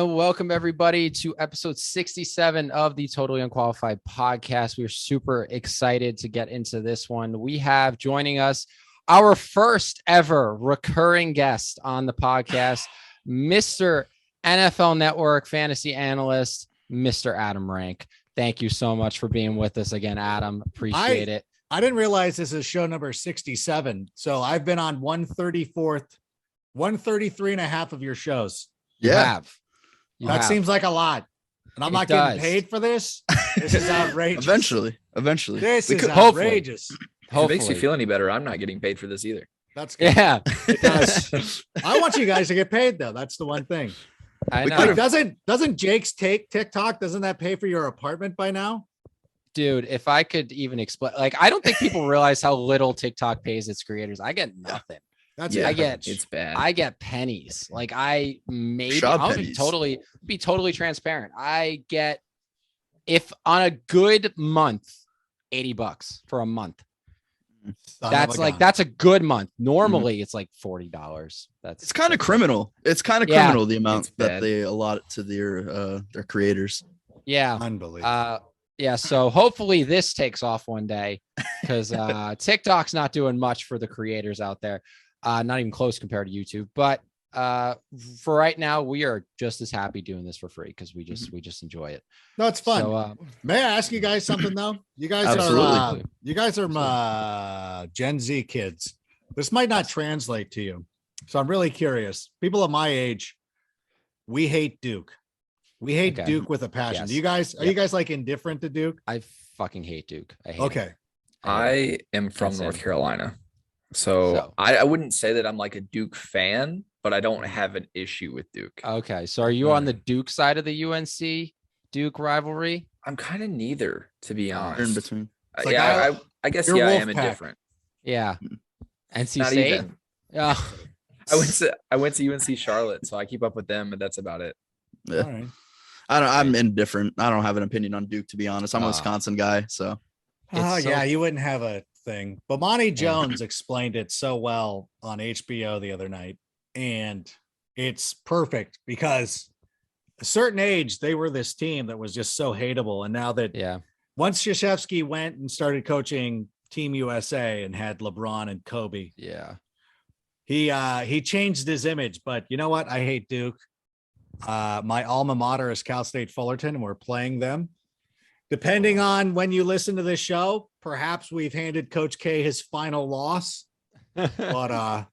and welcome everybody to episode 67 of the Totally Unqualified podcast. We're super excited to get into this one. We have joining us our first ever recurring guest on the podcast, Mr. NFL Network fantasy analyst, Mr. Adam Rank. Thank you so much for being with us again, Adam. Appreciate it. I didn't realize this is show number 67. So I've been on 133 and a half of your shows. Yeah. That seems like a lot. And I'm not getting paid for this. This is outrageous. Eventually. This is outrageous. If it makes you feel any better, I'm not getting paid for this either. That's good. Yeah. It does. I want you guys to get paid though. That's the one thing. I know. Like, doesn't Jake's take TikTok? Doesn't that pay for your apartment by now? Dude, if I could even explain, like, I don't think people realize how little TikTok pays its creators. I get nothing. It's bad. I get pennies. Like I'll be totally transparent. I get, if on a good month, $80 for a month. That's a good month. Normally it's like $40. It's kind of criminal. It's kind of criminal, the amount that they allot to their creators. Yeah. Unbelievable. Yeah. So hopefully this takes off one day, because TikTok's not doing much for the creators out there. Not even close compared to YouTube, but for right now, we are just as happy doing this for free because we just enjoy it. No, it's fun. So, may I ask you guys something though? You guys are Gen Z kids. This might not translate to you, so I'm really curious. People of my age, we hate Duke. We hate Duke with a passion. Yes. Do you guys are you guys like indifferent to Duke? I fucking hate Duke. I hate Okay. it. I am from North Carolina. So I wouldn't say that I'm like a Duke fan, but I don't have an issue with Duke. Okay. So are you on the Duke side of the UNC Duke rivalry? I'm kind of neither, to be honest. In between. Like, I guess, you're I am Wolfpack. indifferent. Yeah. NC Not State. even. Yeah. I went to UNC Charlotte, so I keep up with them, and that's about it. Yeah. All right. I'm indifferent. I don't have an opinion on Duke, to be honest. I'm a Wisconsin guy, so. Yeah, you wouldn't have a thing. But Monty Jones explained it so well on HBO the other night, and it's perfect because a certain age they were this team that was just so hateable, and now that once Krzyzewski went and started coaching Team USA and had LeBron and Kobe, he changed his image. But you know what? I hate Duke. My alma mater is Cal State Fullerton, and we're playing them. Depending on when you listen to this show, perhaps we've handed Coach K his final loss. But that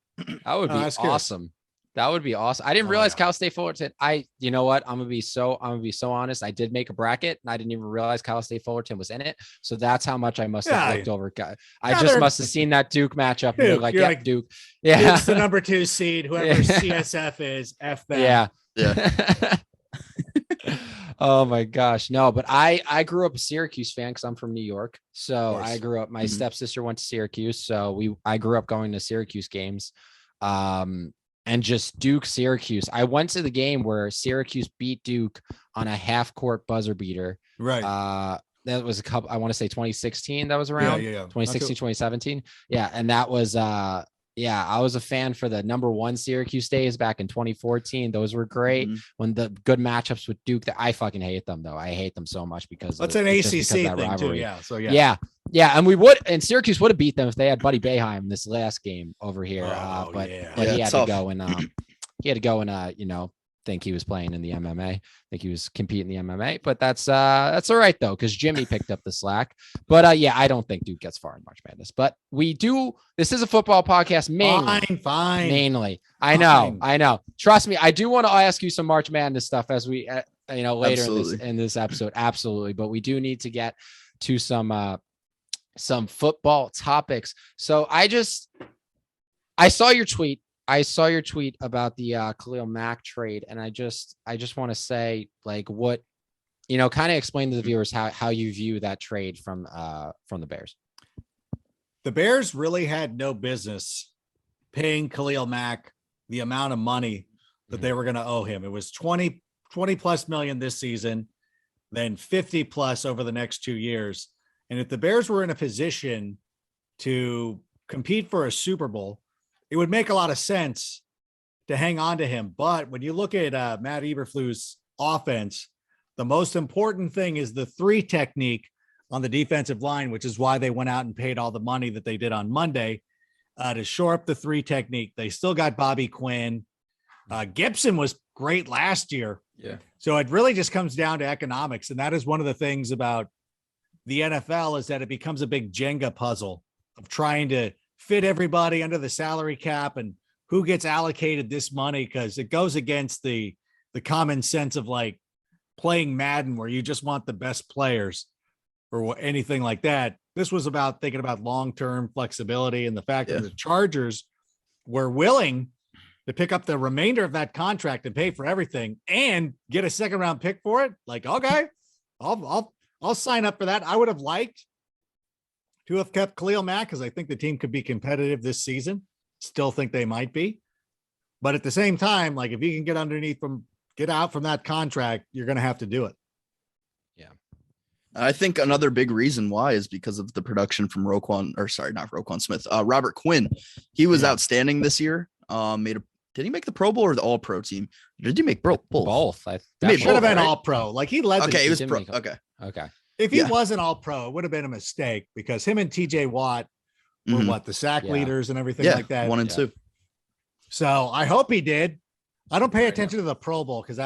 would be awesome. That would be awesome. I didn't realize Cal State Fullerton. You know what? I'm gonna be so honest. I did make a bracket and I didn't even realize Cal State Fullerton was in it. So that's how much I must have looked over. I just must have seen that Duke matchup. And like Duke. Yeah. It's the number 2 seed, whoever CSF is. F that. Yeah. Oh my gosh. No, but I grew up a Syracuse fan because I'm from New York. So I grew up, my stepsister went to Syracuse. So I grew up going to Syracuse games. And just Duke Syracuse. I went to the game where Syracuse beat Duke on a half court buzzer beater. Right. That was I want to say 2016 that was around. 2016, 2017. Yeah. And that was I was a fan for the number 1 Syracuse days back in 2014. Those were great when the good matchups with Duke. That I fucking hate them though. I hate them so much because that's an ACC thing rivalry. Too. Yeah. So yeah. And Syracuse would have beat them if they had Buddy Boeheim this last game over here. But he had to go and think he was playing in the MMA. Think he was competing in the MMA, but that's all right though, because Jimmy picked up the slack. But I don't think Duke gets far in March Madness. But we do. This is a football podcast, mainly. Fine. Mainly, I know. Trust me, I do want to ask you some March Madness stuff as we, later in this episode. Absolutely, but we do need to get to some football topics. So I saw your tweet. About the Khalil Mack trade, and I just want to say, like, what, kind of explain to the viewers how you view that trade from the Bears. The Bears really had no business paying Khalil Mack the amount of money that they were going to owe him. It was 20 plus million this season, then 50 plus over the next 2 years. And if the Bears were in a position to compete for a Super Bowl, it would make a lot of sense to hang on to him. But when you look at Matt Eberflus' offense, the most important thing is the 3 technique on the defensive line, which is why they went out and paid all the money that they did on Monday to shore up the 3 technique. They still got Bobby Quinn. Gibson was great last year. Yeah. So it really just comes down to economics. And that is one of the things about the NFL is that it becomes a big Jenga puzzle of trying to fit everybody under the salary cap and who gets allocated this money, because it goes against the common sense of like playing Madden where you just want the best players or anything like that. This was about thinking about long-term flexibility and the fact that the Chargers were willing to pick up the remainder of that contract and pay for everything and get a 2nd-round pick for it. Like, okay, I'll sign up for that. I would have liked to have kept Khalil Mack because I think the team could be competitive this season. Still think they might be. But at the same time, like if you can get out from that contract, you're going to have to do it. Yeah. I think another big reason why is because of the production from not Smith, Robert Quinn. He was outstanding this year. Did he make the Pro Bowl or the All Pro team? Did he make both? Both. He should have been All Pro. Like he led. Okay, he was pro. Okay. If he wasn't All Pro, it would have been a mistake because him and TJ Watt were the sack leaders and everything like that. 1 and 2. So I hope he did. I don't pay attention to the Pro Bowl because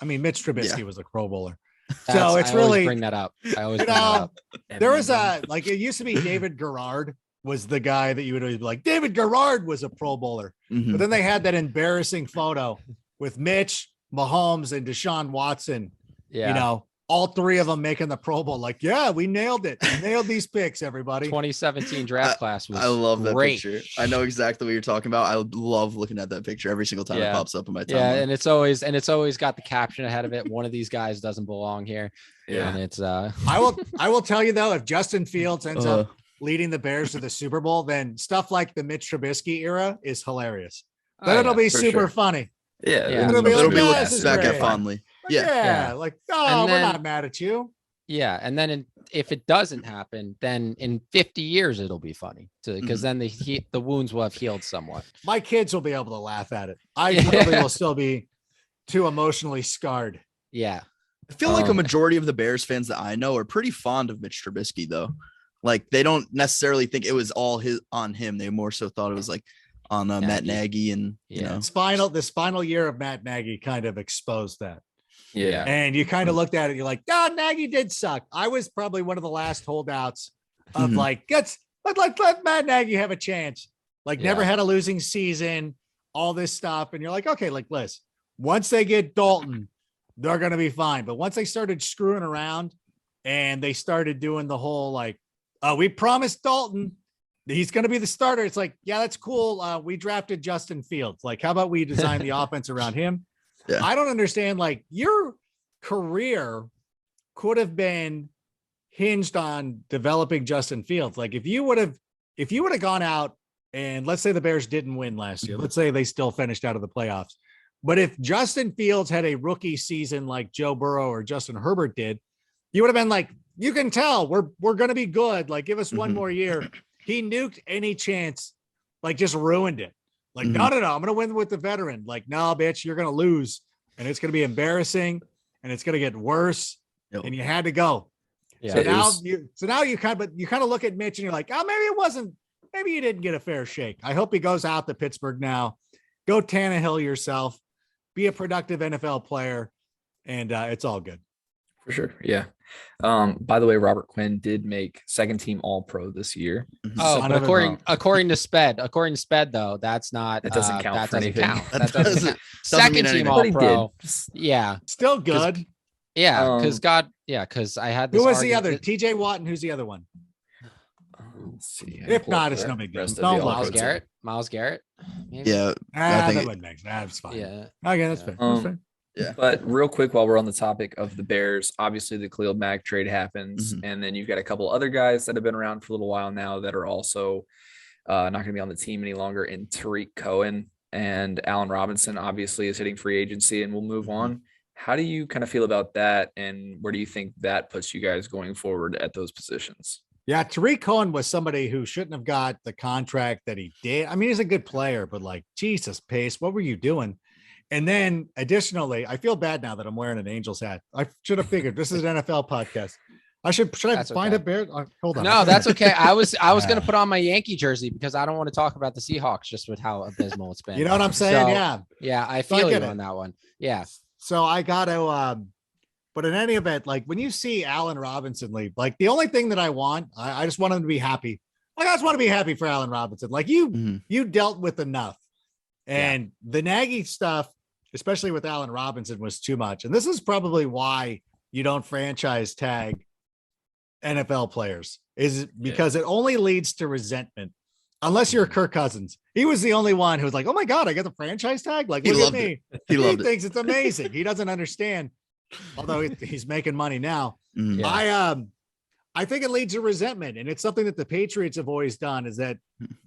Mitch Trubisky was a Pro Bowler. So it's really bring that up. I always bring that up. There was it used to be David Garrard was the guy that you would always be like, David Garrard was a Pro Bowler. But then they had that embarrassing photo with Mitch, Mahomes, and Deshaun Watson. Yeah. All 3 of them making the Pro Bowl. Like, yeah, we nailed it. We nailed these picks, everybody. 2017 draft class was I love that great. picture. I know exactly what you're talking about. I love looking at that picture every single time it pops up in my timeline. Yeah, and it's always got the caption ahead of it. One of these guys doesn't belong here. Yeah, and it's I will tell you though, if Justin Fields ends up leading the Bears to the Super Bowl, then stuff like the Mitch Trubisky era is hilarious. Then it'll be super funny. Yeah, it'll be looked back at fondly. Yeah. Like, we're not mad at you. Yeah. And then if it doesn't happen, then in 50 years, it'll be funny because then the wounds will have healed somewhat. My kids will be able to laugh at it. I probably will still be too emotionally scarred. Yeah. I feel like a majority of the Bears fans that I know are pretty fond of Mitch Trubisky, though. Like they don't necessarily think it was all on him. They more so thought it was like on Matt Nagy and, the final year of Matt Nagy kind of exposed that. Yeah. And you kind of looked at it. You're like, Nagy did suck. I was probably one of the last holdouts of like, let Matt Nagy have a chance. Like never had a losing season, all this stuff. And you're like, okay, like Liz, once they get Dalton, they're going to be fine. But once they started screwing around and they started doing the whole, like, we promised Dalton he's going to be the starter. It's like, yeah, that's cool. We drafted Justin Fields. Like, how about we design the offense around him? Yeah. I don't understand. Like your career could have been hinged on developing Justin Fields. Like if you would have gone out and let's say the Bears didn't win last year, let's say they still finished out of the playoffs. But if Justin Fields had a rookie season like Joe Burrow or Justin Herbert did, you would have been like, you can tell we're going to be good. Like give us one more year. He nuked any chance, like just ruined it. Like, no, I'm going to win with the veteran. Like, no, bitch, you're going to lose. And it's going to be embarrassing and it's going to get worse. Yep. And you had to go. Yeah, so now you kind of look at Mitch and you're like, maybe you didn't get a fair shake. I hope he goes out to Pittsburgh now. Go Tannehill yourself. Be a productive NFL player. And it's all good. For sure. Yeah. By the way, Robert Quinn did make 2nd team All Pro this year. Oh, but according to Sped though, that's not that doesn't count. That for doesn't anything. count. That doesn't count. 2nd team All Pro. Yeah. Still good. Yeah, because I had this. Who was the other? TJ Watt and who's the other one? Let's see. If not, it's no big deal. No, Myles Garrett. Maybe? Yeah. That wouldn't make sense. That's fine. Yeah. Okay, that's fair. That's fair. Yeah. But real quick, while we're on the topic of the Bears, obviously the Khalil Mack trade happens. And then you've got a couple other guys that have been around for a little while now that are also not going to be on the team any longer in Tariq Cohen and Allen Robinson obviously is hitting free agency and we'll move on. How do you kind of feel about that? And where do you think that puts you guys going forward at those positions? Yeah, Tariq Cohen was somebody who shouldn't have got the contract that he did. I mean, he's a good player, but like, Jesus, Pace, what were you doing? And then additionally, I feel bad now that I'm wearing an Angels hat. I should have figured this is an NFL podcast. Should I find a bear? Hold on. No, that's okay. I was going to put on my Yankee jersey because I don't want to talk about the Seahawks just with how abysmal it's been. You know what I'm saying? So, yeah. I feel you on that one. Yeah. So I got to, but in any event, like when you see Allen Robinson leave, like the only thing that I want, I just want him to be happy. Like I just want to be happy for Allen Robinson. Like you dealt with enough, and the Nagy stuff, especially with Allen Robinson, was too much. And this is probably why you don't franchise tag NFL players, is because it only leads to resentment. Unless you're Kirk Cousins. He was the only one who was like, oh my God, I got the franchise tag. Like, look at me. He thinks it's amazing. He doesn't understand. Although he's making money now. I think it leads to resentment. And it's something that the Patriots have always done, is that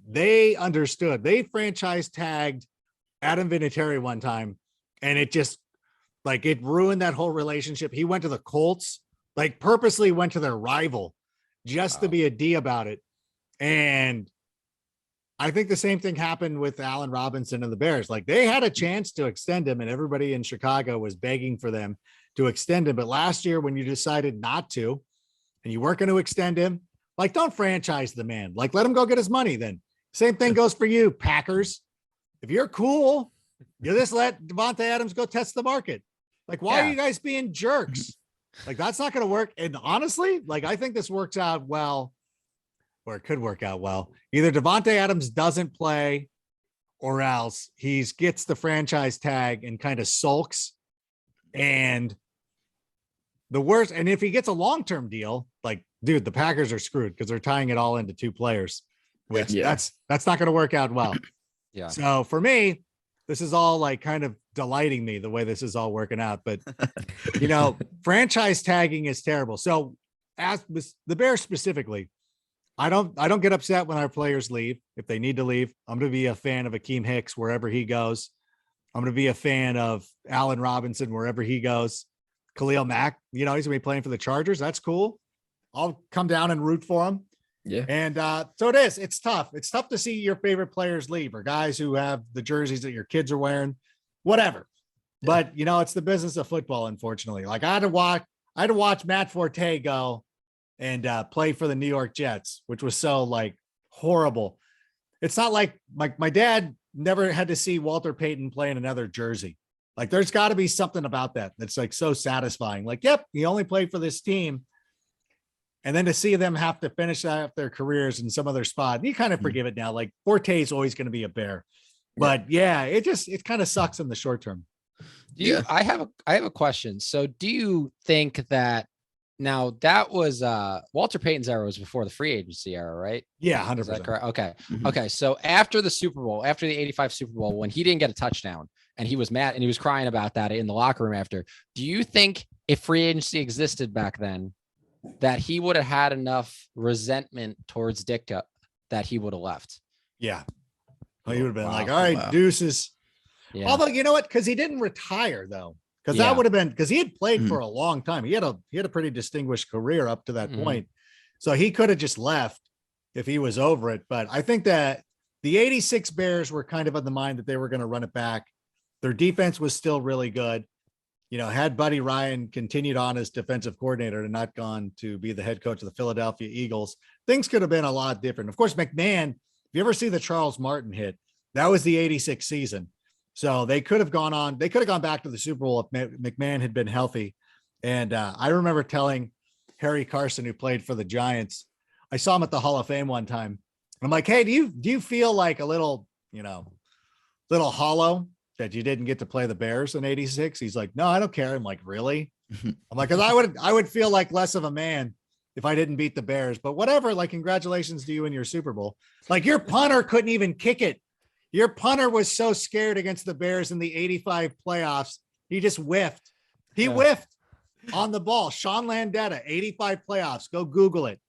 they understood. They franchise tagged Adam Vinatieri one time, and it just like it ruined that whole relationship. He went to the Colts, like purposely went to their rival just to be a D about it. And I think the same thing happened with Allen Robinson and the Bears. Like they had a chance to extend him, and everybody in Chicago was begging for them to extend him. But last year, when you decided not to, and you weren't going to extend him, like don't franchise the man. Like let him go get his money. Then same thing goes for you, Packers. If you're cool, you just let Devontae Adams go test the market. Like why are you guys being jerks? Like that's not going to work. And honestly, like I think this works out well, or it could work out well. Either Devontae Adams doesn't play, or else he gets the franchise tag and kind of sulks. And the worst, and if he gets a long-term deal, like, dude, the Packers are screwed because they're tying it all into two players, which that's not going to work out well. Yeah. So for me, this is all like kind of delighting me the way this is all working out. But you know, franchise tagging is terrible. So as the Bears specifically, I don't get upset when our players leave. If they need to leave, I'm going to be a fan of Akeem Hicks wherever he goes. I'm going to be a fan of Allen Robinson wherever he goes. Khalil Mack, you know, he's going to be playing for the Chargers. That's cool. I'll come down and root for him. Yeah. And so it is. It's tough. It's tough to see your favorite players leave, or guys who have the jerseys that your kids are wearing, whatever. Yeah. But, you know, it's the business of football, unfortunately. Like I had to watch Matt Forte go and play for the New York Jets, which was so like horrible. It's not like my dad never had to see Walter Payton play in another jersey. Like there's got to be something about that that's like so satisfying. Like, yep, he only played for this team. And then to see them have to finish out their careers in some other spot, you kind of forgive it now. Like Forte is always going to be a Bear, but it kind of sucks in the short term. I have a question. So do you think that now that was Walter Payton's era was before the free agency era, right? Yeah. 100%. Is that correct? Okay. Mm-hmm. Okay. So after the Super Bowl, after the 85 Super Bowl, when he didn't get a touchdown and he was mad and he was crying about that in the locker room after, do you think if free agency existed back then, that he would have had enough resentment towards Ditka that he would have left? Yeah. Well, he would have been like, all right, deuces. Yeah. Although, you know what? Because he didn't retire though. Because that would have been, because he had played for a long time. He had a pretty distinguished career up to that point. So he could have just left if he was over it. But I think that the 86 Bears were kind of on the mind that they were going to run it back. Their defense was still really good. You know, had Buddy Ryan continued on as defensive coordinator and not gone to be the head coach of the Philadelphia Eagles, things could have been a lot different. Of course, McMahon, if you ever see the Charles Martin hit, that was the 86 season. So they could have gone back to the Super Bowl if McMahon had been healthy. And I remember telling Harry Carson, who played for the Giants, I saw him at the Hall of Fame one time. I'm like, hey, do you feel like a little hollow that you didn't get to play the Bears in 86? He's like, no, I don't care. I'm like, really? I'm like, cause I would feel like less of a man if I didn't beat the Bears, but whatever, like, congratulations to you in your Super Bowl. Like your punter couldn't even kick it. Your punter was so scared against the Bears in the 85 playoffs. He just whiffed. He whiffed on the ball. Sean Landetta, 85 playoffs. Go Google it.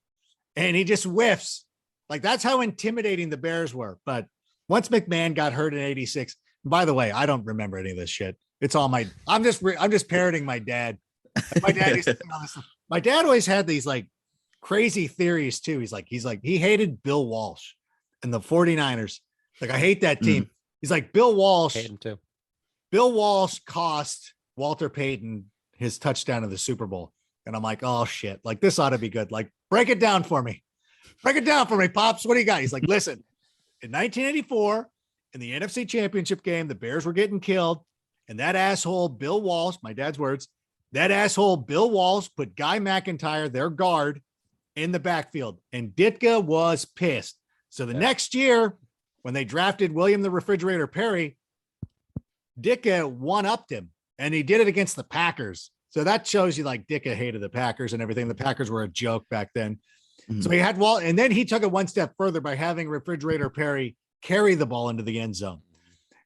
And he just whiffs. Like that's how intimidating the Bears were. But once McMahon got hurt in 86, by the way, I don't remember any of this shit. It's all I'm just parroting my dad. My dad always had these like crazy theories too. He's like, he hated Bill Walsh and the 49ers. Like, I hate that team. He's like, Bill Walsh. Hate him too. Bill Walsh cost Walter Payton his touchdown in the Super Bowl. And I'm like, oh shit, like this ought to be good. Like, break it down for me. Break it down for me, Pops. What do you got? He's like, listen, in 1984, in the NFC Championship game, the Bears were getting killed. And that asshole, Bill Walsh, my dad's words, that asshole, Bill Walsh, put Guy McIntyre, their guard, in the backfield. And Ditka was pissed. So the next year, when they drafted William the Refrigerator Perry, Ditka one-upped him. And he did it against the Packers. So that shows you like Ditka hated the Packers and everything. The Packers were a joke back then. So he had Walt, and then he took it one step further by having Refrigerator Perry carry the ball into the end zone.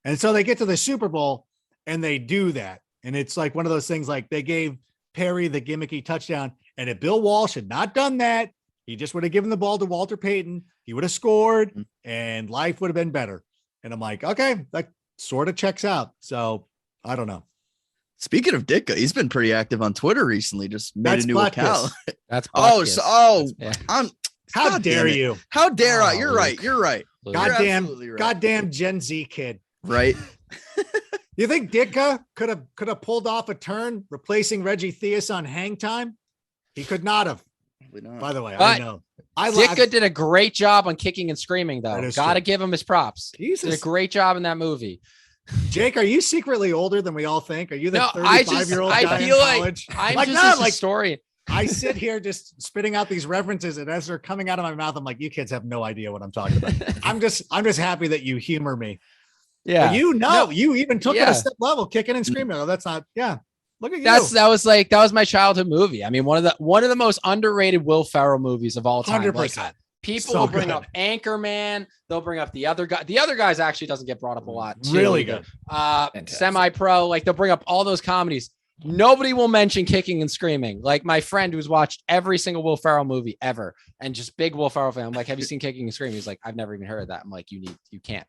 And so they get to the Super Bowl and they do that. And it's like one of those things, like they gave Perry the gimmicky touchdown. And if Bill Walsh had not done that, he just would have given the ball to Walter Payton. He would have scored and life would have been better. And I'm like, okay, that sort of checks out. So I don't know. Speaking of Ditka, he's been pretty active on Twitter recently. Just made a new account. That's how God dare you? How dare I? You're right. You're right. Goddamn Gen Z kid. Right. You think Ditka could have pulled off a turn replacing Reggie Theus on Hang Time? He could not have. By the way, I know. Ditka did a great job on Kicking and Screaming, though. Got to give him his props. Jesus. Did a great job in that movie. Jake, are you secretly older than we all think? Are you the 35-year-old guy I feel in like college? I'm like, just a historian. I sit here just spitting out these references, and as they're coming out of my mouth, I'm like, you kids have no idea what I'm talking about. I'm just happy that you humor me. Yeah. But you even took it a step level, Kicking and Screaming. Oh, that's not, look at you. That was my childhood movie. I mean, one of the most underrated Will Ferrell movies of all time. 100%. Like, people will bring up Anchorman. They'll bring up the other guy. The other guys actually doesn't get brought up a lot. Too. Really good. Semi-pro. Like, they'll bring up all those comedies. Nobody will mention Kicking and Screaming. Like, my friend who's watched every single Will Ferrell movie ever and just big Will Ferrell fan. I'm like, have you seen Kicking and Screaming? He's like, I've never even heard of that. I'm like, you can't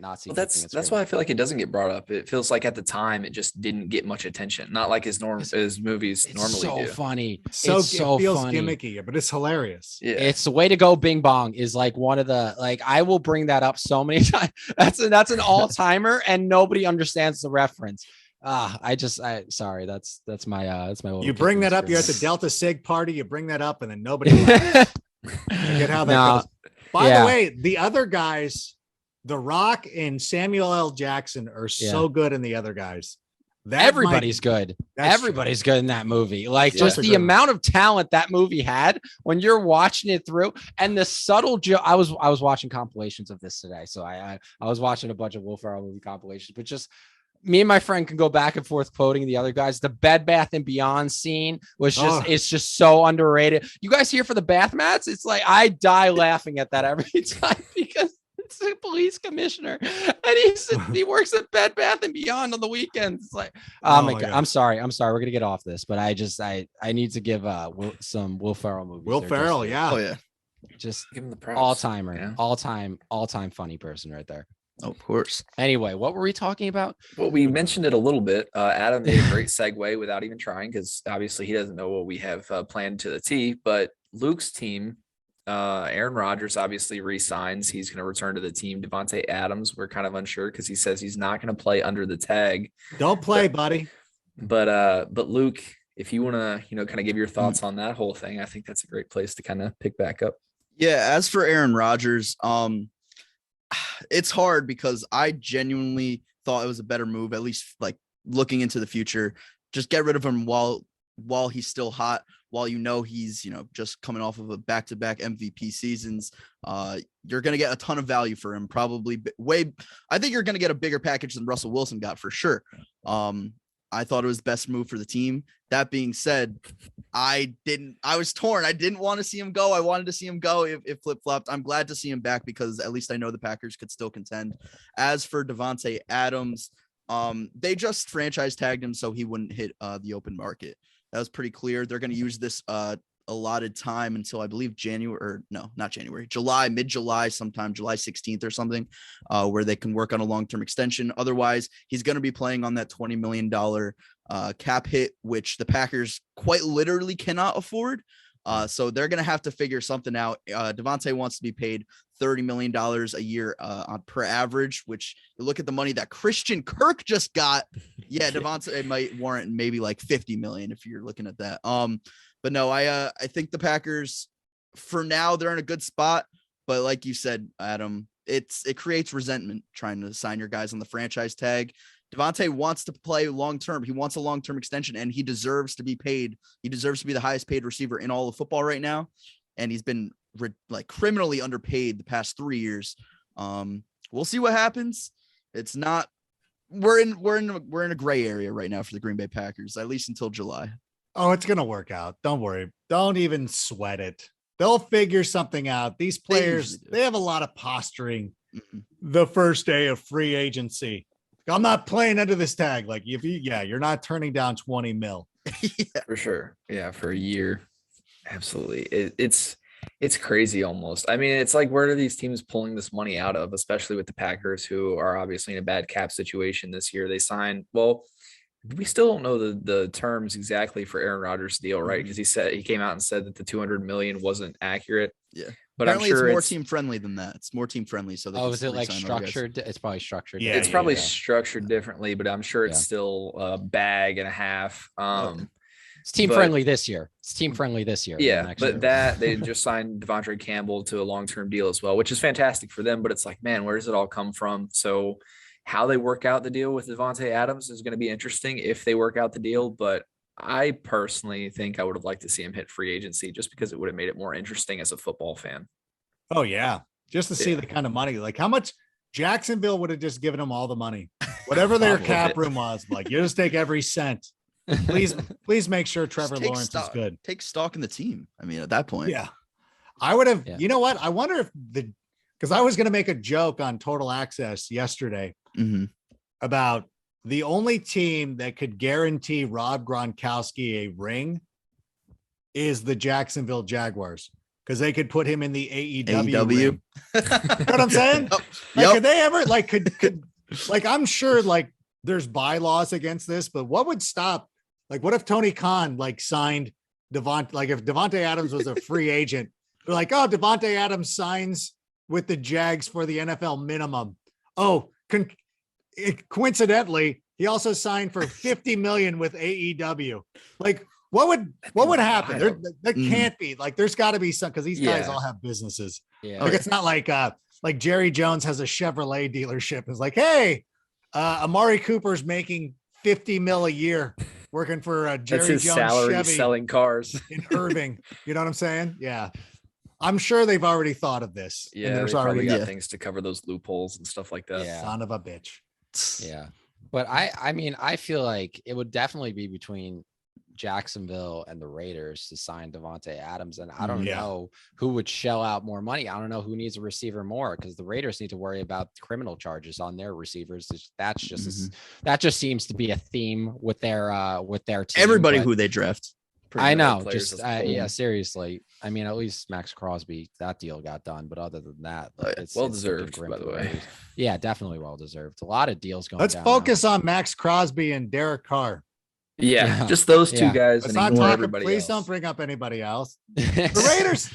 not see. Well, that's why I feel like it doesn't get brought up. It feels like at the time it just didn't get much attention. Not like his movies normally so do. Funny. It feels funny. Gimmicky, but it's hilarious. Yeah. It's the way to go. Bing Bong is like one of the, like, I will bring that up so many times. That's an all-timer and nobody understands the reference. Sorry. That's my you bring that up. You're at the Delta Sig party. You bring that up and then nobody laughs. Forget how that goes. By the way, the other guys, The Rock and Samuel L. Jackson are so good in The Other Guys. Everybody's good. Everybody's good in that movie. Like, just the amount of talent that movie had when you're watching it through, and the subtle joke. I was watching compilations of this today, so I was watching a bunch of Will Ferrell movie compilations, but just me and my friend can go back and forth quoting The Other Guys. The Bed Bath and Beyond scene was just, it's just so underrated. You guys here for the bath mats? It's like, I die laughing at that every time because it's a police commissioner and he works at Bed Bath and Beyond on the weekends. It's like, my God. I'm sorry. We're going to get off this, but I need to give some Will Ferrell movies. Will Ferrell. Just give him the props. All-timer, all-time funny person right there. Oh, of course. Anyway, what were we talking about? Well, we mentioned it a little bit. Adam made a great segue without even trying, because obviously he doesn't know what we have planned to the T. But Luke's team, Aaron Rodgers obviously re-signs. He's going to return to the team. Devontae Adams, we're kind of unsure because he says he's not going to play under the tag. Don't play, buddy. But Luke, if you want to, kind of give your thoughts on that whole thing, I think that's a great place to kind of pick back up. Yeah. As for Aaron Rodgers, it's hard because I genuinely thought it was a better move, at least like looking into the future. Just get rid of him while he's still hot, while he's just coming off of a back-to-back MVP seasons. You're going to get a ton of value for him, probably I think you're going to get a bigger package than Russell Wilson got for sure. I thought it was the best move for the team. That being said, I was torn. I didn't want to see him go. I wanted to see him go if flip-flopped. I'm glad to see him back because at least I know the Packers could still contend. As for Devontae Adams, they just franchise tagged him so he wouldn't hit the open market. That was pretty clear. They're going to use this allotted time until I believe mid-July, sometime July 16th or something, where they can work on a long-term extension. Otherwise, he's going to be playing on that $20 million cap hit, which the Packers quite literally cannot afford. So they're going to have to figure something out. Devontae wants to be paid $30 million a year per average, which you look at the money that Christian Kirk just got. Yeah, Devontae might warrant maybe like 50 million if you're looking at that. But no, I think the Packers for now, they're in a good spot. But like you said, Adam, it creates resentment trying to sign your guys on the franchise tag. Devontae wants to play long-term. He wants a long-term extension, and he deserves to be paid. He deserves to be the highest paid receiver in all of football right now. And he's been like criminally underpaid the past 3 years. We'll see what happens. It's not, we're in a gray area right now for the Green Bay Packers, at least until July. Oh, it's going to work out. Don't worry. Don't even sweat it. They'll figure something out. These players, they have a lot of posturing the first day of free agency. I'm not playing under this tag. Like you're not turning down 20 mil. Yeah. For sure. Yeah. For a year. Absolutely. It's crazy almost. I mean, it's like, where are these teams pulling this money out of, especially with the Packers, who are obviously in a bad cap situation this year. They signed, well, we still don't know the terms exactly for Aaron Rodgers' deal, right? Because he came out and said that the 200 million wasn't accurate. Yeah. But apparently I'm sure it's more team friendly than that. It's more team friendly. So is it like structured? It's probably structured. Yeah, it's probably structured differently, but I'm sure it's still a bag and a half. It's team friendly this year. It's team friendly this year. Yeah, but they just signed Devontae Campbell to a long-term deal as well, which is fantastic for them. But it's like, man, where does it all come from? So how they work out the deal with Davante Adams is going to be interesting if they work out the deal. But I personally think I would have liked to see him hit free agency just because it would have made it more interesting as a football fan. Oh, yeah. Just to see the kind of money, like how much Jacksonville would have just given them all the money, whatever their cap room was. Like, you just take every cent. Please make sure Trevor Lawrence is good. Take stock in the team. I mean, at that point. Yeah. I would have, you know what? I wonder if because I was going to make a joke on Total Access yesterday about the only team that could guarantee Rob Gronkowski a ring is the Jacksonville Jaguars, because they could put him in the AEW. Ring. You know what I'm saying? Like, could they ever could like, I'm sure like there's bylaws against this, but what would stop? Like, what if Tony Khan signed Devontae? Like, if Devontae Adams was a free agent, they're like, oh, Devontae Adams signs with the Jags for the NFL minimum. Oh, coincidentally, he also signed for $50 million with AEW. Like, what would happen? There can't be, like, there's got to be some, because these guys all have businesses. Yeah. Like, it's not like Jerry Jones has a Chevrolet dealership. It's like, hey, Amari Cooper's making $50 million a year working for Jerry That's his Jones salary Chevy selling cars in Irving. You know what I'm saying? Yeah. I'm sure they've already thought of this. Yeah, and there's already got things to cover those loopholes and stuff like that. Yeah. Son of a bitch. Yeah. But I mean, I feel like it would definitely be between Jacksonville and the Raiders to sign Davante Adams. And I don't know who would shell out more money. I don't know who needs a receiver more, because the Raiders need to worry about criminal charges on their receivers. That just seems to be a theme with their team. Everybody who they draft. I know. Just yeah, seriously. I mean, at least Max Crosby, that deal got done. But other than that, it's well deserved, by the way. Yeah, definitely well deserved. A lot of deals going. Let's focus on Max Crosby and Derek Carr. Yeah, just those two guys. Let's not talk. Please don't bring up anybody else. The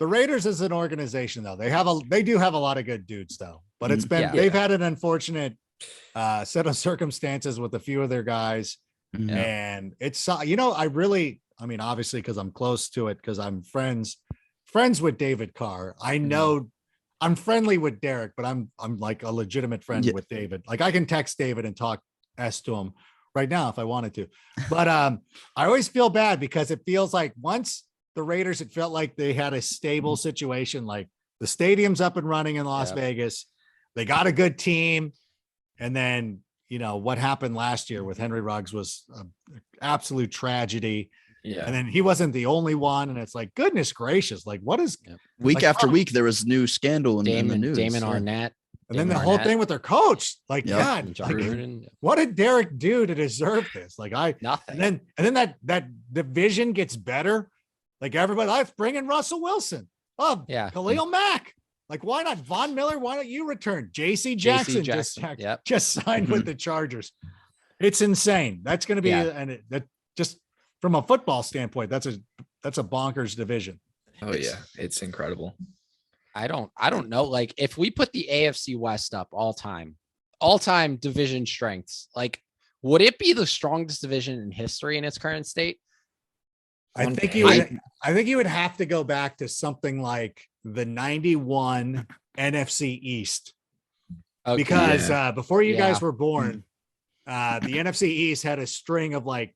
Raiders as an organization, though, they do have a lot of good dudes, though. But it's been they've had an unfortunate set of circumstances with a few of their guys, and it's I mean, obviously, because I'm close to it, because I'm friends with David Carr. I know I'm friendly with Derek, but I'm like a legitimate friend with David. Like, I can text David and talk to him right now if I wanted to. But I always feel bad, because it feels like once the Raiders, it felt like they had a stable situation. Like, the stadium's up and running in Las Vegas. They got a good team. And then, what happened last year with Henry Ruggs was an absolute tragedy. Yeah. And then he wasn't the only one. And it's like, goodness gracious. Like, what is week after week, there was new scandal in the news. Damon Arnett. And then the whole thing with their coach, like, God, what did Derek do to deserve this? Like, nothing. And then that division gets better. Like, everybody, let's bring in Russell Wilson. Oh, Khalil Mack. Like, why not Von Miller? Why don't you return? JC Jackson just signed with the Chargers. It's insane. That's going to be, and that just from a football standpoint, that's a bonkers division. Oh yeah, it's incredible. I don't know. Like if we put the AFC West up all time division strengths, like would it be the strongest division in history in its current state? I think you would have to go back to something like the 91 NFC East. Okay. Because before you guys were born, the NFC East had a string of like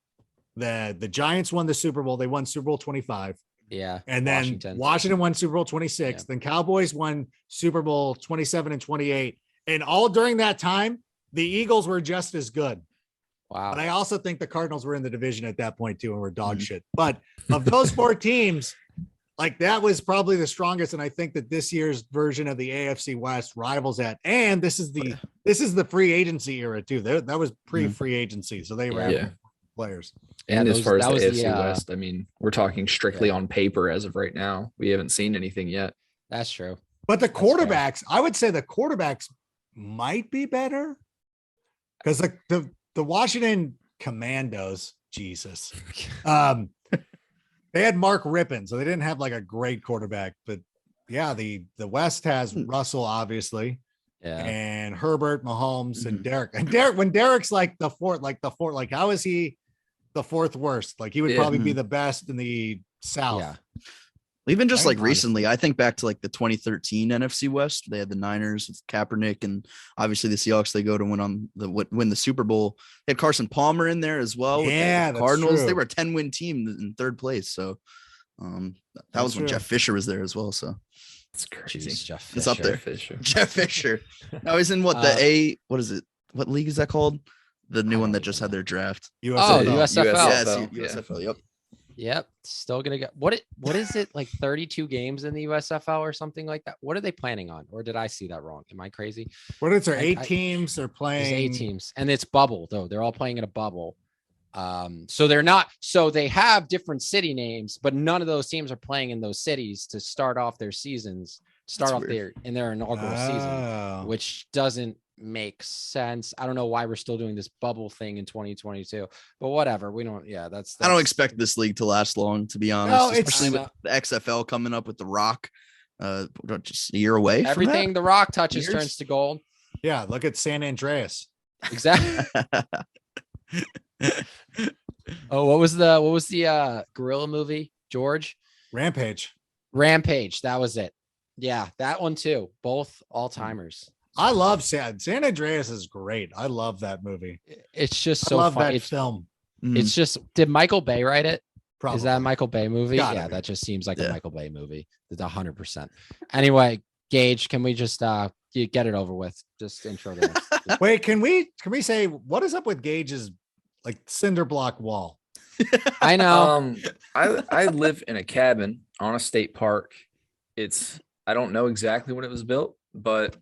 the Giants won the Super Bowl. They won Super Bowl 25. Yeah. And then Washington won Super Bowl 26. Then Cowboys won Super Bowl 27 and 28. And all during that time, the Eagles were just as good. Wow. But I also think the Cardinals were in the division at that point too, and were dog shit. But of those 4 teams, like that was probably the strongest. And I think that this year's version of the AFC West rivals that. And this is the free agency era too. That was pre-free agency. So they were players. And as far as the AFC West, I mean, we're talking strictly on paper as of right now. We haven't seen anything yet. That's true. But the quarterbacks, I would say the quarterbacks might be better because the Washington Commandos, Jesus, they had Mark Rippon, so they didn't have like a great quarterback. But yeah, the West has Russell, obviously. Yeah. And Herbert, Mahomes, and Derek. And when Derek's like the fourth, like how is he the fourth worst? Like he would probably be the best in the South. Yeah. Even just like recently, I think back to like the 2013 NFC West. They had the Niners with Kaepernick, and obviously the Seahawks. They go to win the Super Bowl. They had Carson Palmer in there as well. Yeah, the Cardinals. They were a 10-win team in third place. So that was when Jeff Fisher was there as well. So. It's crazy. Jeff Fisher. It's up there. Jeff Fisher. Now he's in what is it? What league is that called? The new one that just had their draft. USFL. Yes, USFL. Yep. Still gonna get what is it like 32 games in the USFL or something like that? What are they planning on? Or did I see that wrong? Am I crazy? What is there? 8 teams they're playing. 8 teams, and it's bubble though. They're all playing in a bubble. So they have different city names, but none of those teams are playing in those cities to start off their seasons, in their inaugural season, which doesn't make sense. I don't know why we're still doing this bubble thing in 2022, but whatever. We don't. Yeah, that's I don't expect this league to last long, to be honest, no, especially with the XFL coming up with The Rock, just a year away. Everything The Rock touches turns to gold. Yeah, look at San Andreas. Exactly. Oh, what was the gorilla movie, George? Rampage. That was it. Yeah, that one too. Both all-timers. I love San Andreas is great. I love that movie. It's just so fun. That film. It's just, did Michael Bay write it? Probably. Is that a Michael Bay movie? Yeah, that just seems like a Michael Bay movie. It's 100%. Anyway, Gage, can we just get it over with? Just intro to us. Wait, can we say what is up with Gage's like cinder block wall? I know. I live in a cabin on a state park. I don't know exactly when it was built, but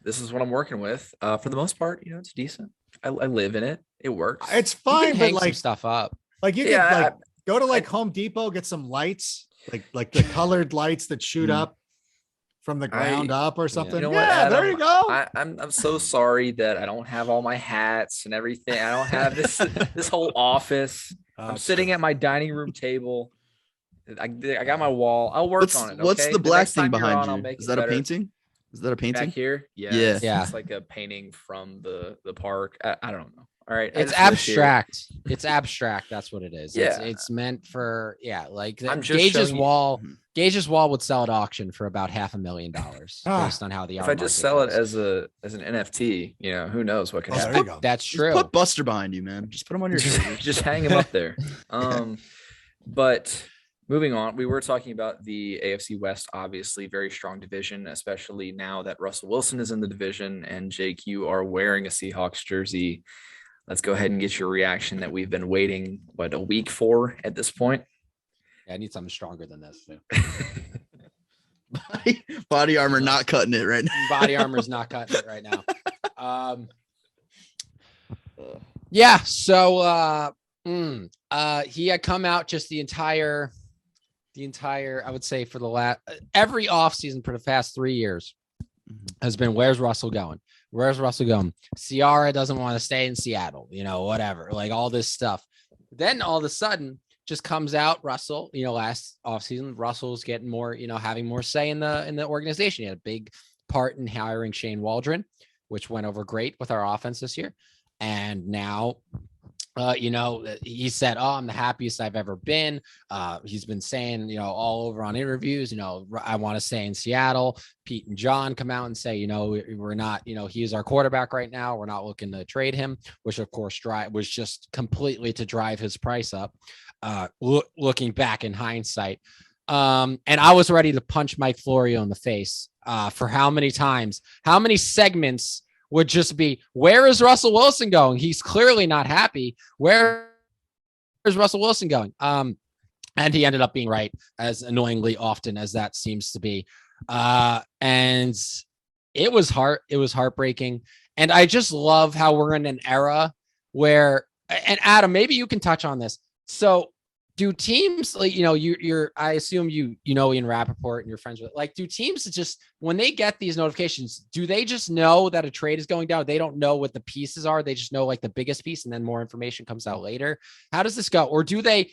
this is what I'm working with. For the most part, it's decent. I live in it. It works. It's fine, but like stuff up. Like you can go to like Home Depot, get some lights, like the colored lights that shoot up from the ground up or something. There you go. I'm so sorry that I don't have all my hats and everything. I don't have this whole office. I'm sitting at my dining room table. I got my wall. I'll work on it. Okay? What's the black thing behind you? Is that a painting? Is that a painting back here? Yeah. It's like a painting from the park. I don't know. All right. It's abstract. It's abstract. That's what it is. Yeah. It's meant for, like Gage's wall. Gage's wall would sell at auction for about $500,000 based on how the if I just sell it as an NFT, who knows what can happen. That's true. Just put Buster behind you, man. Just put him on your shirt. Just hang him up there. But moving on, we were talking about the AFC West, obviously very strong division, especially now that Russell Wilson is in the division. And Jake, you are wearing a Seahawks jersey. Let's go ahead and get your reaction that we've been waiting, a week for at this point? Yeah, I need something stronger than this too. Body armor not cutting it right now. Body armor is not cutting it right now. Yeah, so he had come out just the entire I would say for the every offseason for the past 3 years has been, where's Russell going? Where's Russell going? Ciara doesn't want to stay in Seattle, whatever, like all this stuff. Then all of a sudden just comes out. Russell, last offseason, Russell's getting more, having more say in the organization. He had a big part in hiring Shane Waldron, which went over great with our offense this year. And now, he said, "Oh, I'm the happiest I've ever been." He's been saying, all over on interviews, I want to stay in Seattle. Pete and John come out and say, we're not, he is our quarterback right now. We're not looking to trade him, which of course was just completely to drive his price up. Looking back in hindsight. And I was ready to punch Mike Florio in the face for how many segments would just be, where is Russell Wilson going? He's clearly not happy. Where is Russell Wilson going? And he ended up being right, as annoyingly often as that seems to be. And it was heartbreaking. And I just love how we're in an era where, and Adam, maybe you can touch on this. So do teams, like, I assume Ian Rappaport and your friends with, like, do teams just, when they get these notifications, do they just know that a trade is going down? They don't know what the pieces are. They just know like the biggest piece, and then more information comes out later. How does this go? Or do they,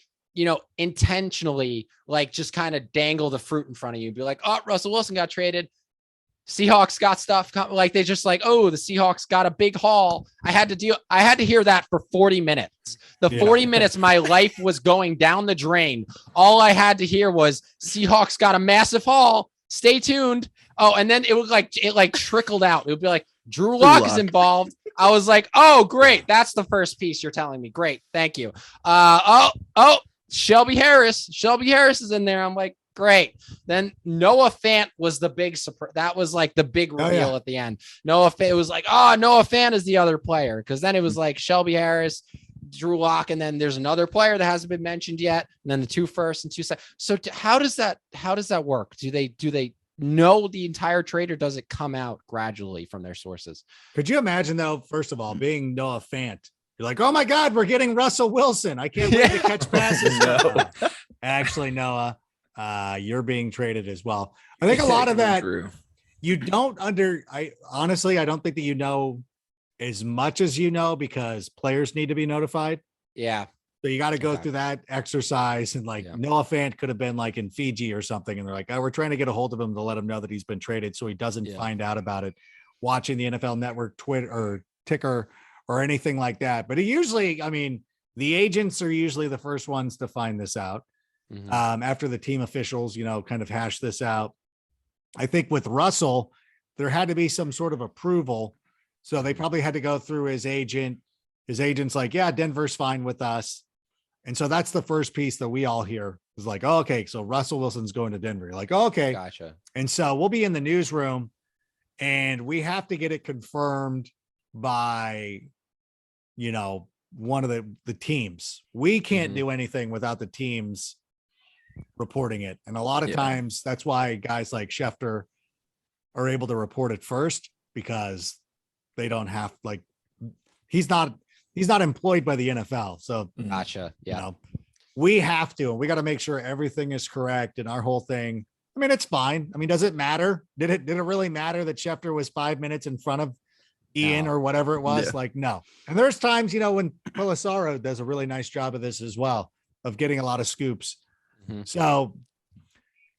intentionally like just kind of dangle the fruit in front of you, be like, oh, Russell Wilson got traded. Seahawks got stuff, like they just like, oh, the Seahawks got a big haul. I had to hear that for 40 minutes. 40 minutes my life was going down the drain. All I had to hear was Seahawks got a massive haul. Stay tuned. Oh, and then it trickled out. It would be like Drew Lock is involved. I was like, oh, great. That's the first piece you're telling me. Great. Thank you. Shelby Harris is in there. I'm like, great. Then Noah Fant was the big surprise. That was like the big reveal at the end. It was like, oh, Noah Fant is the other player. Because then it was like Shelby Harris, Drew Lock, and then there's another player that hasn't been mentioned yet. And then the 2 firsts and 2 seconds. So how does that work? Do they know the entire trade, or does it come out gradually from their sources? Could you imagine though, first of all, being Noah Fant, you're like, oh my God, we're getting Russell Wilson. I can't wait to catch passes. No. Actually, Noah, you're being traded as well. I think a lot of that you don't I don't think that you know as much as because players need to be notified. Yeah. So you got to go through that exercise, and Noah Fant could have been like in Fiji or something. And they're like, oh, we're trying to get a hold of him to let him know that he's been traded, so he doesn't find out about it watching the NFL Network Twitter or ticker or anything like that. But the agents are usually the first ones to find this out. After the team officials, kind of hash this out. I think with Russell, there had to be some sort of approval. So they probably had to go through his agent. His agent's like, yeah, Denver's fine with us. And so that's the first piece that we all hear is like, oh, okay, so Russell Wilson's going to Denver. You're like, oh, okay. Gotcha. And so we'll be in the newsroom and we have to get it confirmed by, one of the teams. We can't do anything without the teams reporting it. And a lot of times that's why guys like Schefter are able to report it first, because they don't have he's not employed by the NFL. So gotcha. Yeah. We have to, and we got to make sure everything is correct. And our whole thing, it's fine. Does it matter? Did it really matter that Schefter was 5 minutes in front of Ian or whatever it was? No. And there's times, when Pelissaro does a really nice job of this as well, of getting a lot of scoops. So,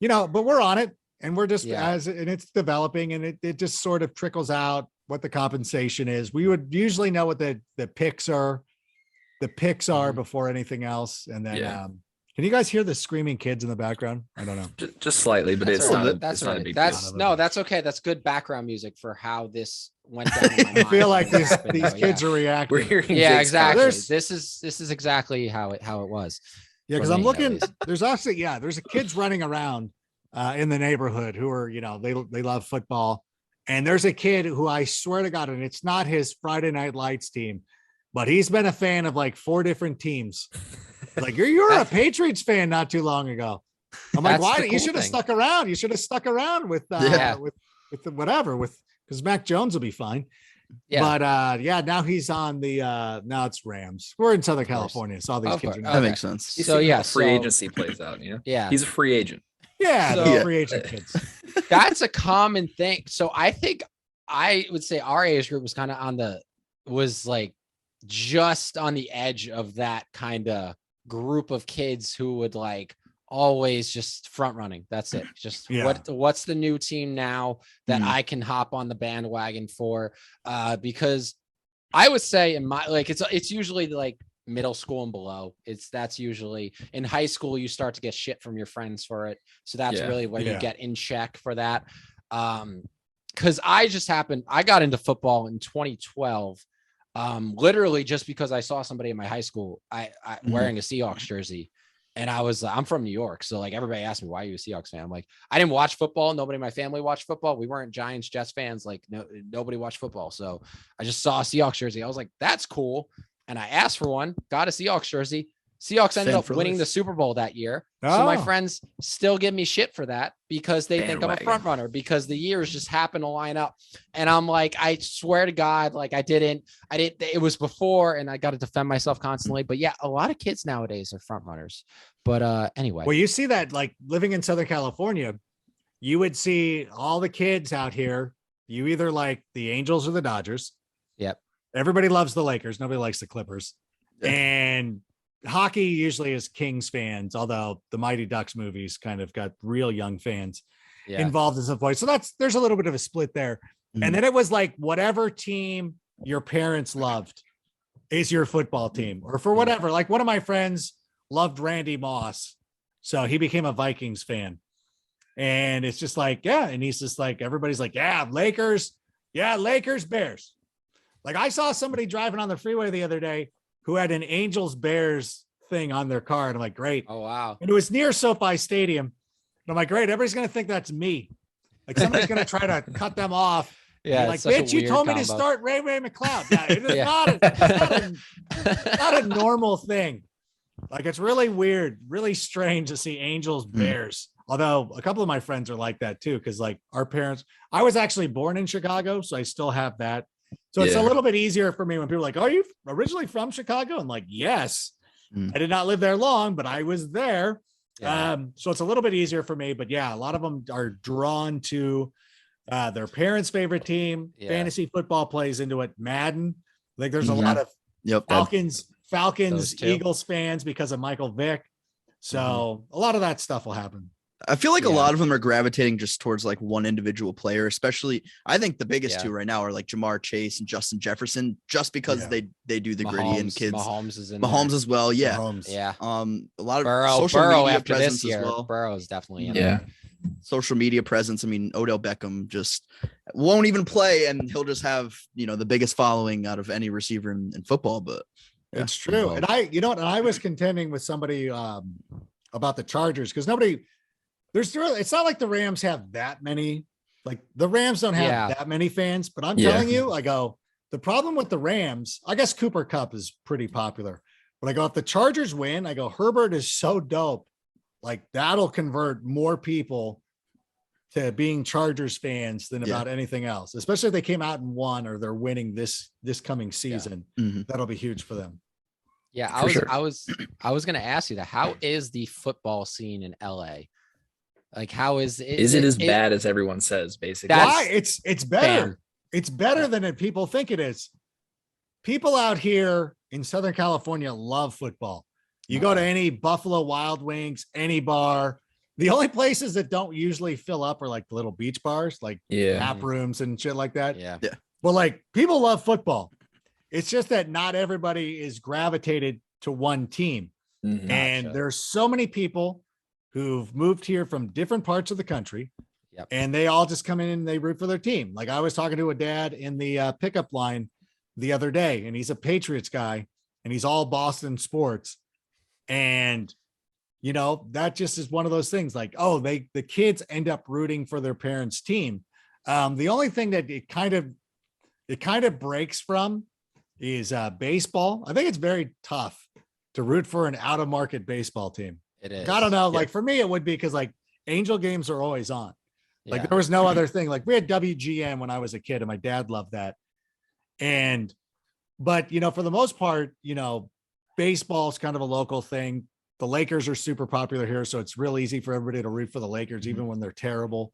but we're on it, and we're just and it's developing, and it just sort of trickles out what the compensation is. We would usually know what the picks are. The picks are before anything else. And then, can you guys hear the screaming kids in the background? I don't know. Just slightly, but it's not a big deal. That's okay. That's good background music for how this went down. In my I feel like these kids are reacting. We're hearing exactly. This is exactly how it was. Yeah, because I'm looking. There's actually there's kids running around in the neighborhood who are they love football, and there's a kid who I swear to God, and it's not his Friday Night Lights team, but he's been a fan of like 4 different teams. Like you're a Patriots fan not too long ago. I'm like, why? You should have stuck around. You should have stuck around with whatever because Mac Jones will be fine. Yeah. But now he's on the now it's Rams. We're in Southern California, so all these kids are that makes sense. So free agency plays out, Yeah. He's a free agent. Yeah, free agent kids. That's a common thing. So I think I would say our age group was kind of was like just on the edge of that kind of group of kids who would like always just front running. That's it. Just what's the new team now that I can hop on the bandwagon for? Because I would say in my, like, it's usually like middle school and below. That's usually in high school, you start to get shit from your friends for it. So that's really where you get in check for that. Cause I got into football in 2012. Literally just because I saw somebody in my high school, wearing a Seahawks jersey. And I'm from New York. So like everybody asked me, why are you a Seahawks fan? I'm like, I didn't watch football. Nobody in my family watched football. We weren't Giants, Jets fans. Like nobody watched football. So I just saw a Seahawks jersey. I was like, that's cool. And I asked for one, got a Seahawks jersey. Seahawks ended up winning the Super Bowl that year. So my friends still give me shit for that because they think I'm a front runner because the years just happen to line up. And I'm like, I swear to God, like I didn't, it was before and I got to defend myself constantly. But yeah, a lot of kids nowadays are front runners. But anyway. Well, you see that like living in Southern California, you would see all the kids out here. You either like the Angels or the Dodgers. Yep. Everybody loves the Lakers. Nobody likes the Clippers. Yeah. And hockey usually is Kings fans, although the Mighty Ducks movies kind of got real young fans involved in some point. So there's a little bit of a split there. And then it was like whatever team your parents loved is your football team or for whatever. Like one of my friends loved Randy Moss. So he became a Vikings fan. And it's just like, and he's just like, everybody's like, Lakers, Bears. Like I saw somebody driving on the freeway the other day who had an Angels Bears thing on their car. And I'm like, great. Oh, wow. And it was near SoFi Stadium. And I'm like, great. Everybody's going to think that's me. Like somebody's going to try to cut them off. Yeah. Like, bitch, you told me to start Ray McLeod. Yeah, it is not a normal thing. Like it's really weird, really strange to see Angels Bears. Although a couple of my friends are like that too. Cause like our parents, I was actually born in Chicago. So I still have that. So it's a little bit easier for me when people are like, are you originally from Chicago? I'm like, yes, I did not live there long, but I was there. Yeah. So it's a little bit easier for me, but yeah, a lot of them are drawn to their parents' favorite team. Fantasy football plays into it. Madden. Like there's a lot of Falcons, Eagles fans because of Michael Vick. So a lot of that stuff will happen. I feel like a lot of them are gravitating just towards like one individual player, especially I think the biggest two right now are like Jamar Chase and Justin Jefferson, just because they do the gritty and kids. Mahomes is in Mahomes there. As well. Yeah. Mahomes. Yeah. A lot of Burrow media after presence this year. as well. Burrow is definitely in there. Social media presence. I mean, Odell Beckham just won't even play and he'll just have, the biggest following out of any receiver in football, but it's true. And I was contending with somebody about the Chargers because it's not like the Rams have that many, like the Rams don't have that many fans, but I'm telling you, I go, the problem with the Rams, I guess Cooper Kupp is pretty popular, but I go, if the Chargers win, I go, Herbert is so dope. Like that'll convert more people to being Chargers fans than about anything else, especially if they came out and won or they're winning this coming season. That'll be huge for them. Yeah. I was going to ask you that. How is the football scene in LA? Like, how is it? Is it as bad as everyone says, basically? Why? It's better. Bam. It's better than people think it is. People out here in Southern California love football. You go to any Buffalo Wild Wings, any bar. The only places that don't usually fill up are like the little beach bars, like nap rooms and shit like that. Yeah. But like people love football. It's just that not everybody is gravitated to one team. And there's so many people who've moved here from different parts of the country and they all just come in and they root for their team. Like I was talking to a dad in the pickup line the other day and he's a Patriots guy and he's all Boston sports. And, that just is one of those things like, the kids end up rooting for their parents' team. The only thing that it kind of breaks from is baseball. I think it's very tough to root for an out of market baseball team. It is. I don't know. Like for me, it would be because like Angel games are always on. Like there was no other thing. Like we had WGN when I was a kid and my dad loved that. But for the most part, baseball is kind of a local thing. The Lakers are super popular here. So it's real easy for everybody to root for the Lakers, even when they're terrible.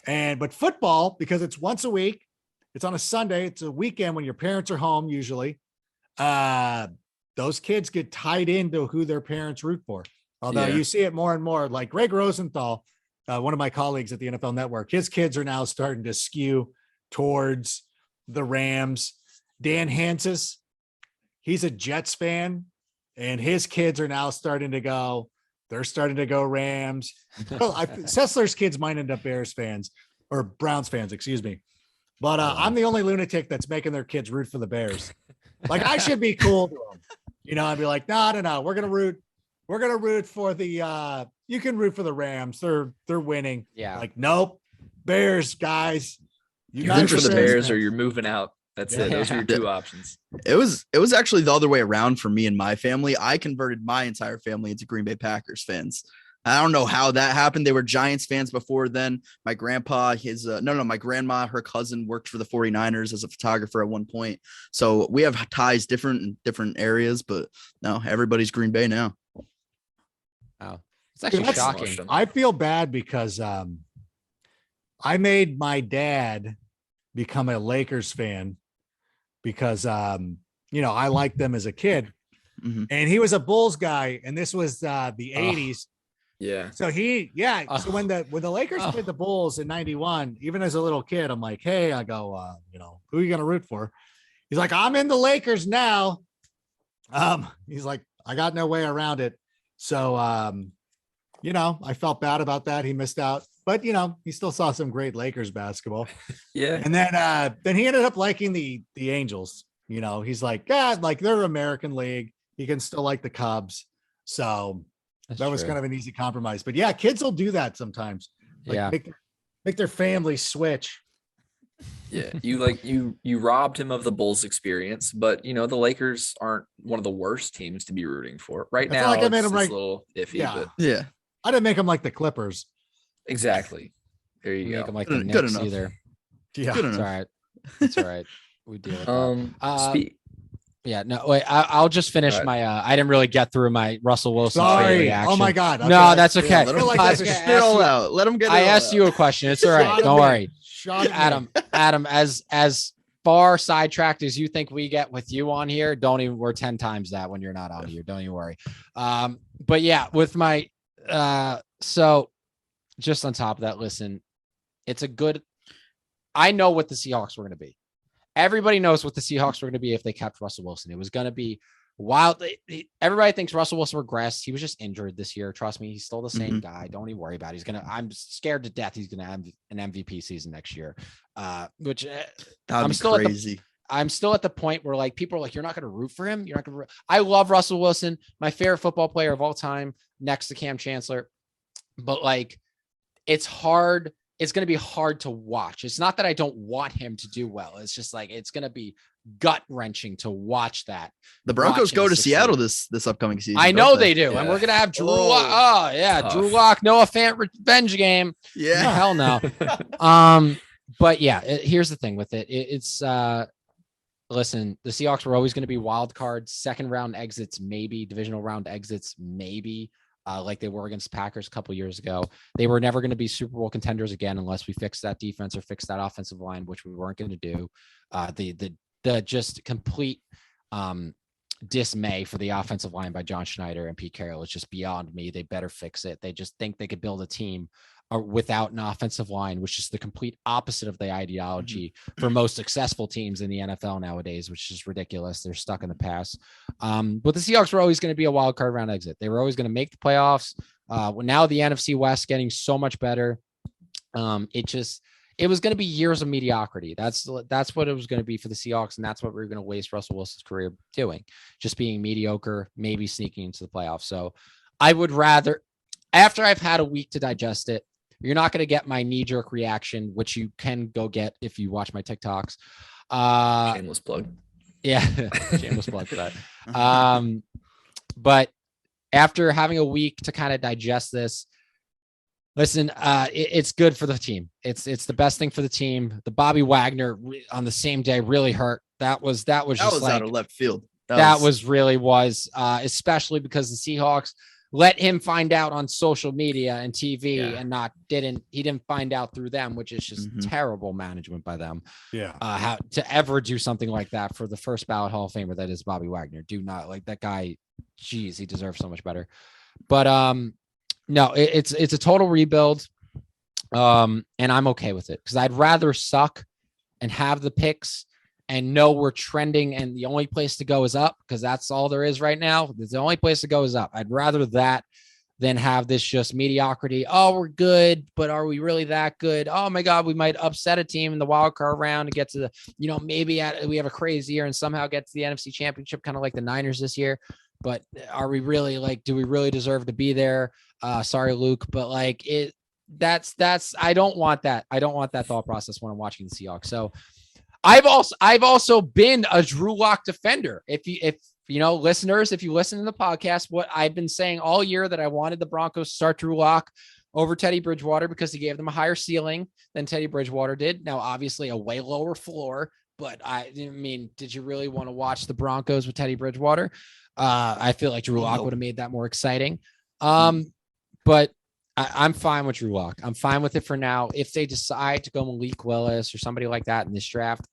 But football, because it's once a week, it's on a Sunday, it's a weekend when your parents are home usually. The those kids get tied into who their parents root for. Although you see it more and more, like Greg Rosenthal, one of my colleagues at the NFL Network, his kids are now starting to skew towards the Rams. Dan Hansis, he's a Jets fan, and his kids are now starting to go. They're starting to go Rams. Well, Sessler's kids might end up Bears fans or Browns fans, excuse me. But I'm the only lunatic that's making their kids root for the Bears. Like, I should be cool to them. You know, I'd be like, no. We're gonna root for the you can root for the Rams. They're winning. Yeah. Like, nope. Bears, guys. You root for the Bears or you're moving out. That's it. Those are your two options. It was actually the other way around for me and my family. I converted my entire family into Green Bay Packers fans. I don't know how that happened. They were Giants fans before then. My grandpa, my grandma, her cousin worked for the 49ers as a photographer at one point. So we have ties in different areas, but no, everybody's Green Bay now. Wow. It's actually shocking. I feel bad because I made my dad become a Lakers fan because, I liked them as a kid. Mm-hmm. And he was a Bulls guy. And this was the 80s. Yeah. So so when the Lakers played the Bulls in 91, even as a little kid, I'm like, hey, I go, who are you going to root for? He's like, I'm in the Lakers now. He's like, I got no way around it. So, I felt bad about that. He missed out, but he still saw some great Lakers basketball. Yeah. And then he ended up liking the Angels. He's like, like they're American League. He can still like the Cubs. So that was kind of an easy compromise. But yeah, kids will do that sometimes. Like make their family switch. Yeah, you robbed him of the Bulls experience, but the Lakers aren't one of the worst teams to be rooting for right now. Like I made him a little iffy, but I didn't make him like the Clippers. Exactly. There you go. Make them like the Knicks either. Yeah, it's all right. It's all right. We deal with that. Yeah, no, wait, I'll just finish my, I didn't really get through my Russell Wilson reaction. Oh my God. Okay. No, that's okay. Let him get I asked you a question. It's all right. Don't worry. Adam, as far sidetracked as you think we get with you on here, we're 10 times that when you're not on here. Don't even worry. But yeah, with my, so just on top of that, listen, I know what the Seahawks were going to be. Everybody knows what the Seahawks were going to be if they kept Russell Wilson. It was going to be wild. Everybody thinks Russell Wilson regressed. He was just injured this year. Trust me, he's still the same guy. Don't even worry about it. I'm scared to death he's going to have an MVP season next year. Which I'm still crazy. I'm still at the point where like people are like, you're not going to root for him. You're not going to. I love Russell Wilson, my favorite football player of all time, next to Cam Chancellor. But like, it's hard. It's going to be hard to watch. It's not that I don't want him to do well. It's just like, it's going to be gut wrenching to watch that. The Broncos go to Seattle this upcoming season. I know they do. Yeah. And we're going to have Drew Lock. Oh yeah. Tough. Drew Lock, Noah Fant revenge game. Yeah. Hell no. But yeah, here's the thing with it. It's listen, the Seahawks were always going to be wild cards, second round exits, maybe divisional round exits, maybe. Like they were against the Packers a couple years ago. They were never going to be Super Bowl contenders again unless we fix that defense or fix that offensive line, which we weren't going to do. The just complete dismay for the offensive line by John Schneider and Pete Carroll is just beyond me. They better fix it. They just think they could build a team without an offensive line, which is the complete opposite of the ideology for most successful teams in the NFL nowadays, which is ridiculous. They're stuck in the past. But the Seahawks were always going to be a wild card round exit. They were always going to make the playoffs. Now the NFC West getting so much better. It was going to be years of mediocrity. That's what it was going to be for the Seahawks. And that's what we were going to waste Russell Wilson's career doing, just being mediocre, maybe sneaking into the playoffs. So I would rather, after I've had a week to digest it, you're not going to get my knee-jerk reaction, which you can go get if you watch my TikToks. Shameless plug. Yeah, shameless plug for that. But after having a week to kind of digest this, listen, it's good for the team. It's the best thing for the team. The Bobby Wagner on the same day really hurt. That was just like, out of left field. That was especially because the Seahawks, let him find out on social media and TV and he didn't find out through them, which is just terrible management by them. Yeah. How to ever do something like that for the first ballot Hall of Famer that is Bobby Wagner. Do not like that guy. Geez, he deserves so much better. But no, it's a total rebuild. And I'm okay with it because I'd rather suck and have the picks and know we're trending and the only place to go is up because that's all there is right now. The only place to go is up. I'd rather that than have this just mediocrity. Oh, we're good, but are we really that good? Oh my God, we might upset a team in the wild card round and get to the, maybe we have a crazy year and somehow get to the NFC Championship, kind of like the Niners this year. But are we really do we really deserve to be there? Sorry, Luke, but that's I don't want that. I don't want that thought process when I'm watching the Seahawks. So I've also been a Drew Lock defender. If listeners, if you listen to the podcast, what I've been saying all year that I wanted the Broncos to start Drew Lock over Teddy Bridgewater because he gave them a higher ceiling than Teddy Bridgewater did. Now, obviously a way lower floor, but I mean, did you really want to watch the Broncos with Teddy Bridgewater? I feel like Drew Lock would have made that more exciting. But I'm fine with Drew Lock. I'm fine with it for now. If they decide to go Malik Willis or somebody like that in this draft,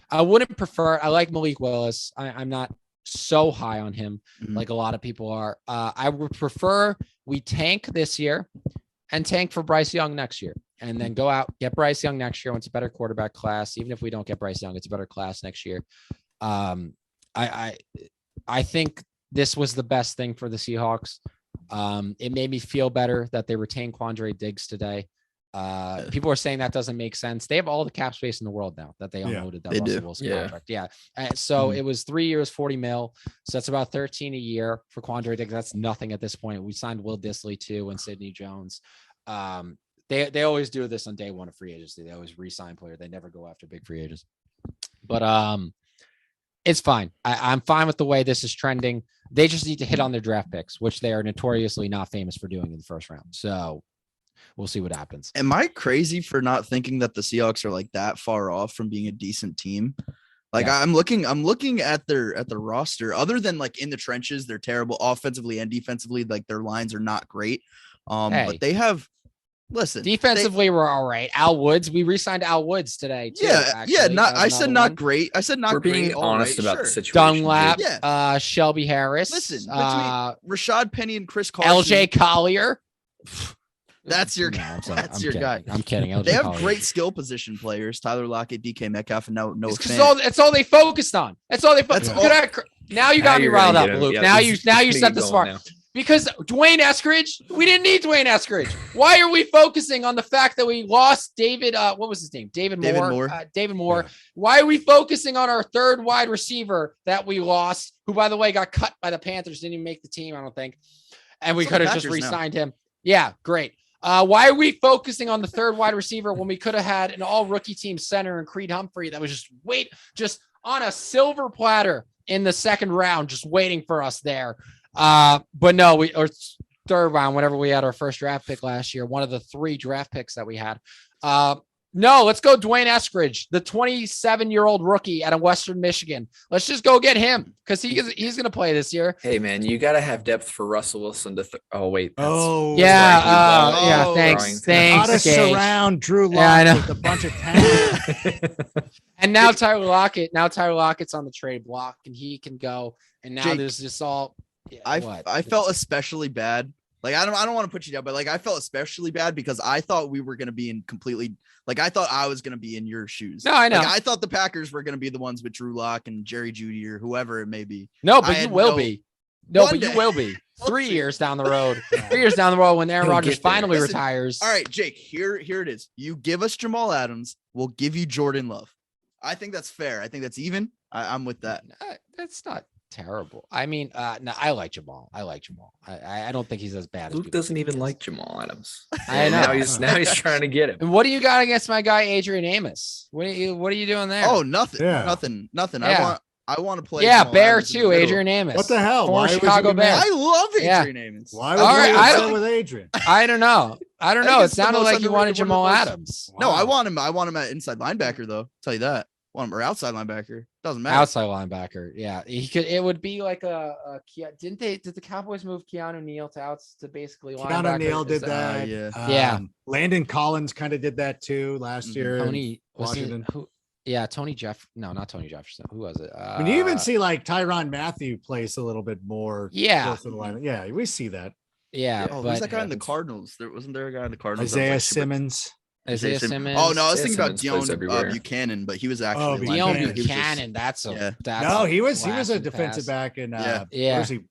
I wouldn't prefer. I like Malik Willis. I'm not so high on him like a lot of people are. I would prefer we tank this year and tank for Bryce Young next year and then go out, get Bryce Young next year when it's a better quarterback class. Even if we don't get Bryce Young, it's a better class next year. I think this was the best thing for the Seahawks. It made me feel better that they retained Quandre Diggs today. People are saying that doesn't make sense. They have all the cap space in the world now that they unloaded that Russell Wilson contract. Yeah. So it was 3 years, 40 mil. So that's about 13 a year for Quandre Diggs. That's nothing at this point. We signed Will Dissly too and Sidney Jones. They always do this on day one of free agency. They always re-sign player. They never go after big free agents. But it's fine. I'm fine with the way this is trending. They just need to hit on their draft picks, which they are notoriously not famous for doing in the first round. So we'll see what happens. Am I crazy for not thinking that the Seahawks are like that far off from being a decent team? I'm looking at their roster. Other than like in the trenches, they're terrible offensively and defensively. Like their lines are not great. But they have. Listen, defensively, we're all right. Al Woods, we re-signed Al Woods today. Too, I said not great. I said not we're great. Being honest about the situation. Dunlap, Shelby Harris. Listen, Rashad Penny and Chris Carson. LJ Collier. That's your guy. That's your guy. I'm kidding. LJ they have Collier. Great skill position players. Tyler Lockett, DK Metcalf, and no. That's all they focused on. That's all they focused on. Now you got me riled up, Luke. Now you set the smart. Because Dwayne Eskridge, we didn't need Dwayne Eskridge. Why are we focusing on the fact that we lost David? What was his name? David Moore. David Moore. Yeah. Why are we focusing on our third wide receiver that we lost, who, by the way, got cut by the Panthers, didn't even make the team, I don't think. And we could have just re-signed him. Yeah, great. Why are we focusing on the third wide receiver when we could have had an all-rookie team center and Creed Humphrey that was just on a silver platter in the second round, just waiting for us there? But no, third round, whenever we had our first draft pick last year, one of the 3 draft picks that we had. No, let's go Dwayne Eskridge, the 27-year-old rookie out of Western Michigan. Let's just go get him because he's going to play this year. Hey, man, you got to have depth for Russell Wilson to Thanks. How to surround Drew Lock with a bunch of talent. And now Tyler Lockett's on the trade block and he can go. And now Jake, there's just all. Yeah, I felt especially bad. Like, I don't want to put you down, but like, I felt especially bad because I thought we were going to be in I thought I was going to be in your shoes. No, I know. Like, I thought the Packers were going to be the ones with Drew Lock and Jerry Jeudy or whoever it may be. No, but you will be. No, but you will be 3 years down the road. 3 years down the road when Aaron Rodgers finally retires. All right, Jake, here it is. You give us Jamal Adams, we'll give you Jordan Love. I think that's fair. I think that's even. I'm with that. That's not terrible. I mean, no, I like Jamal. I don't think he's as bad. Luke doesn't even like Jamal Adams. I know. Now he's trying to get him. And what do you got against my guy Adrian Amos? What are you doing there? Oh, nothing. Yeah. Nothing. Yeah. I want to play. Yeah, Jamal Bear Adams too. Adrian Amos. What the hell? Former Chicago Bear. I love Adrian Amos. Why would you with Adrian? I don't know. It sounded like you wanted Jamal Adams. Wow. No, I want him at inside linebacker though. I'll tell you that. One or outside linebacker. Doesn't matter. Outside linebacker. Yeah. He could. It would be like did the Cowboys move Keanu Neal to basically linebacker? Keanu Neal did that. Yeah. Landon Collins kind of did that too last year. Tony Washington. Tony Jeff. No, not Tony Jefferson. Who was it? When you even see like Tyrann Mathieu plays a little bit more. Yeah. Yeah, we see that. Yeah. Oh, who's that guy in the Cardinals? Wasn't there a guy in the Cardinals? Isaiah Simmons. Isaiah Simmons. Oh no, I was thinking about Dion Buchanan, but he was actually Dion Buchanan. He was a defensive back in where's he?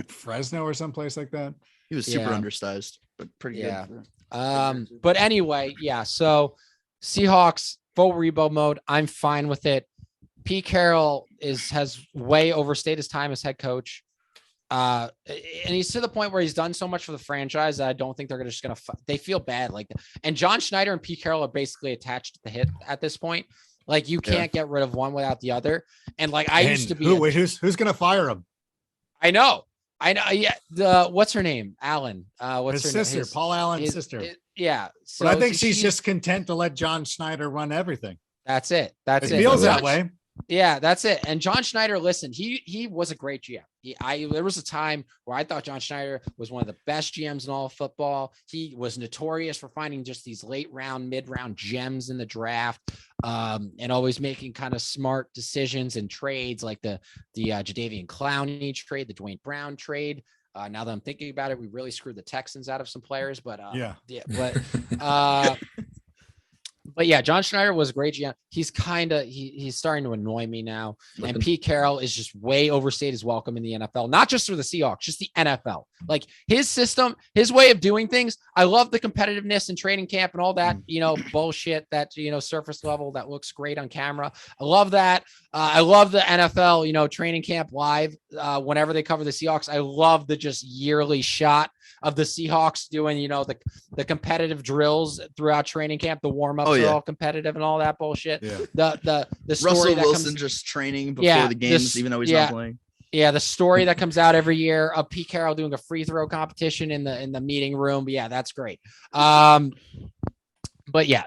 Fresno or someplace like that. He was super undersized, but pretty good. But anyway, so Seahawks full rebuild mode. I'm fine with it. Pete Carroll has way overstayed his time as head coach. And he's to the point where he's done so much for the franchise that I don't think they're just gonna. They feel bad, and John Schneider and Pete Carroll are basically attached at the hip at this point. Like you can't get rid of one without the other. And used to be. Who's gonna fire him? I know. Yeah. What's her name? Alan. What's his her sister? name? Paul Allen's sister. Yeah. So but I think she's just content to let John Schneider run everything. That's it. It feels that way. Yeah, that's it. And John Schneider, listen, he was a great GM. There was a time where I thought John Schneider was one of the best GMs in all of football. He was notorious for finding just these late round, mid round gems in the draft, and always making kind of smart decisions and trades, like the Jadeveon Clowney trade, the Dwayne Brown trade. Now that I'm thinking about it, we really screwed the Texans out of some players, but But yeah, John Schneider was a great GM. He's he's starting to annoy me now. And Pete Carroll is just way overstayed his welcome in the NFL, not just for the Seahawks, just the NFL. Like his system, his way of doing things. I love the competitiveness and training camp and all that, bullshit that, surface level that looks great on camera. I love that. I love the NFL, training camp live whenever they cover the Seahawks. I love the just yearly shot of the Seahawks doing, the competitive drills throughout training camp. The warm-ups are all competitive and all that bullshit. Yeah. The story Russell that Wilson comes, just training before the games, even though he's not playing. Yeah, the story that comes out every year of Pete Carroll doing a free throw competition in the meeting room. But yeah, that's great. But yeah,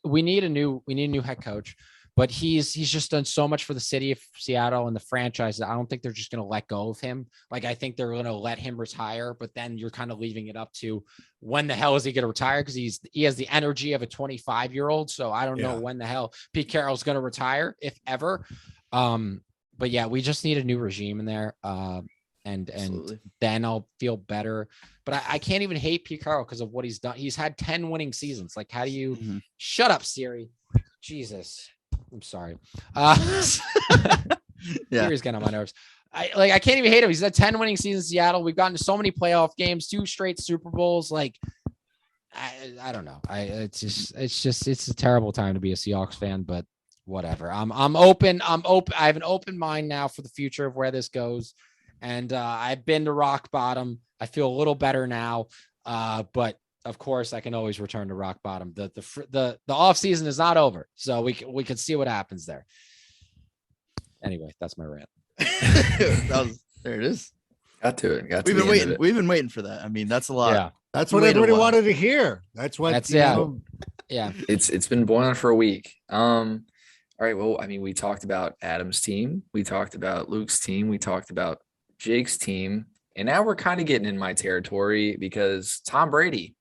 we need a new head coach. But he's just done so much for the city of Seattle and the franchise that I don't think they're just going to let go of him. Like, I think they're going to let him retire, but then you're kind of leaving it up to when the hell is he going to retire? Because he has the energy of a 25-year-old. So I don't know when the hell Pete Carroll's going to retire, if ever. But yeah, we just need a new regime in there. And then I'll feel better. But I can't even hate Pete Carroll because of what he's done. He's had 10 winning seasons. Like, how do you shut up, Siri? Jesus. I'm sorry. Siri's getting on my nerves. I can't even hate him. He's had 10 winning seasons in Seattle. We've gotten to so many playoff games, 2 straight Super Bowls. Like, I don't know. It's a terrible time to be a Seahawks fan, but whatever. I'm open. I have an open mind now for the future of where this goes. And I've been to rock bottom. I feel a little better now. But of course, I can always return to rock bottom. The off season is not over, so we can see what happens there. Anyway, that's my rant. There it is. Got to it. We've been waiting. We've been waiting for that. I mean, that's a lot. Yeah, that's what everybody wanted to hear. That's yeah. It's been boiling for a week. All right. Well, I mean, we talked about Adam's team. We talked about Luke's team. We talked about Jake's team, and now we're kind of getting in my territory because Tom Brady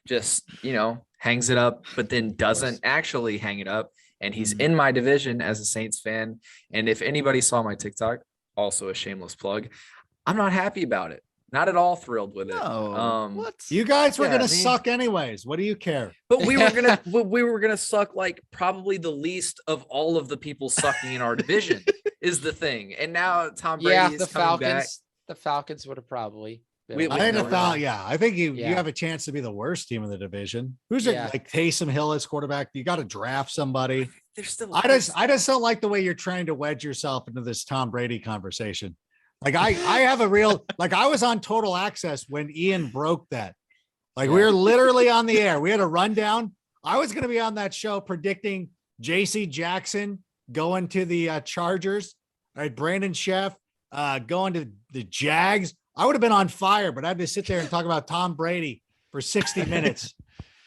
just, hangs it up, but then doesn't actually hang it up. And he's in my division as a Saints fan. And if anybody saw my TikTok, also a shameless plug, I'm not happy about it. Not at all thrilled with it. What? You guys were going to suck anyways. What do you care? But we were going to suck like probably the least of all of the people sucking in our division is the thing. And now Tom Brady is coming back. The Falcons would have probably. I think you have a chance to be the worst team in the division. Who's like Taysom Hill as quarterback? You got to draft somebody. I just don't like the way you're trying to wedge yourself into this Tom Brady conversation. Like I have a real, like I was on Total Access when Ian broke that. Like we were literally on the air. We had a rundown. I was going to be on that show predicting JC Jackson going to the Chargers. All right, Brandon Sheff going to the Jags. I would have been on fire, but I had to sit there and talk about Tom Brady for 60 minutes.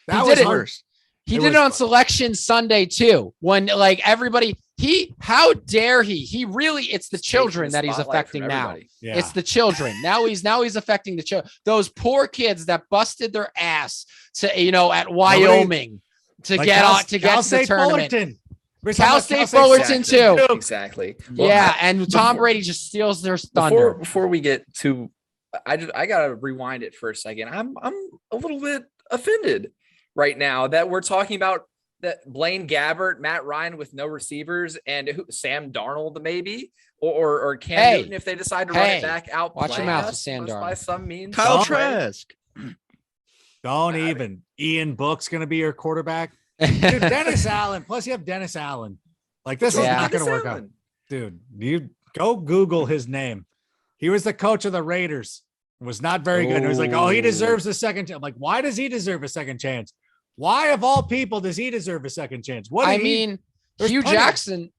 That was worse. He did it on Selection Sunday too. When like everybody, how dare he really, it's the children that he's affecting now. Yeah. It's the children. Now he's affecting the children. Those poor kids that busted their ass to, at Wyoming to get to the tournament. Fullerton. Cal State Fullerton too. Exactly. Well, yeah, and Tom Brady just steals their thunder. Before we get to, I gotta rewind it for a second. I'm a little bit offended right now that we're talking about that Blaine Gabbert, Matt Ryan with no receivers, and Sam Darnold maybe, or Cam Newton if they decide to run it back out. Watch your mouth, Sam Darnold. By some means, Kyle Trask. Don't even. Ian Book's gonna be your quarterback. Dude, Dennis Allen. Plus, you have Dennis Allen. Like, this is not going to work out. Dude, you go Google his name. He was the coach of the Raiders. Was not very good. It was like, oh, he deserves a second chance. I'm like, why does he deserve a second chance? Why, of all people, does he deserve a second chance? Hugh Jackson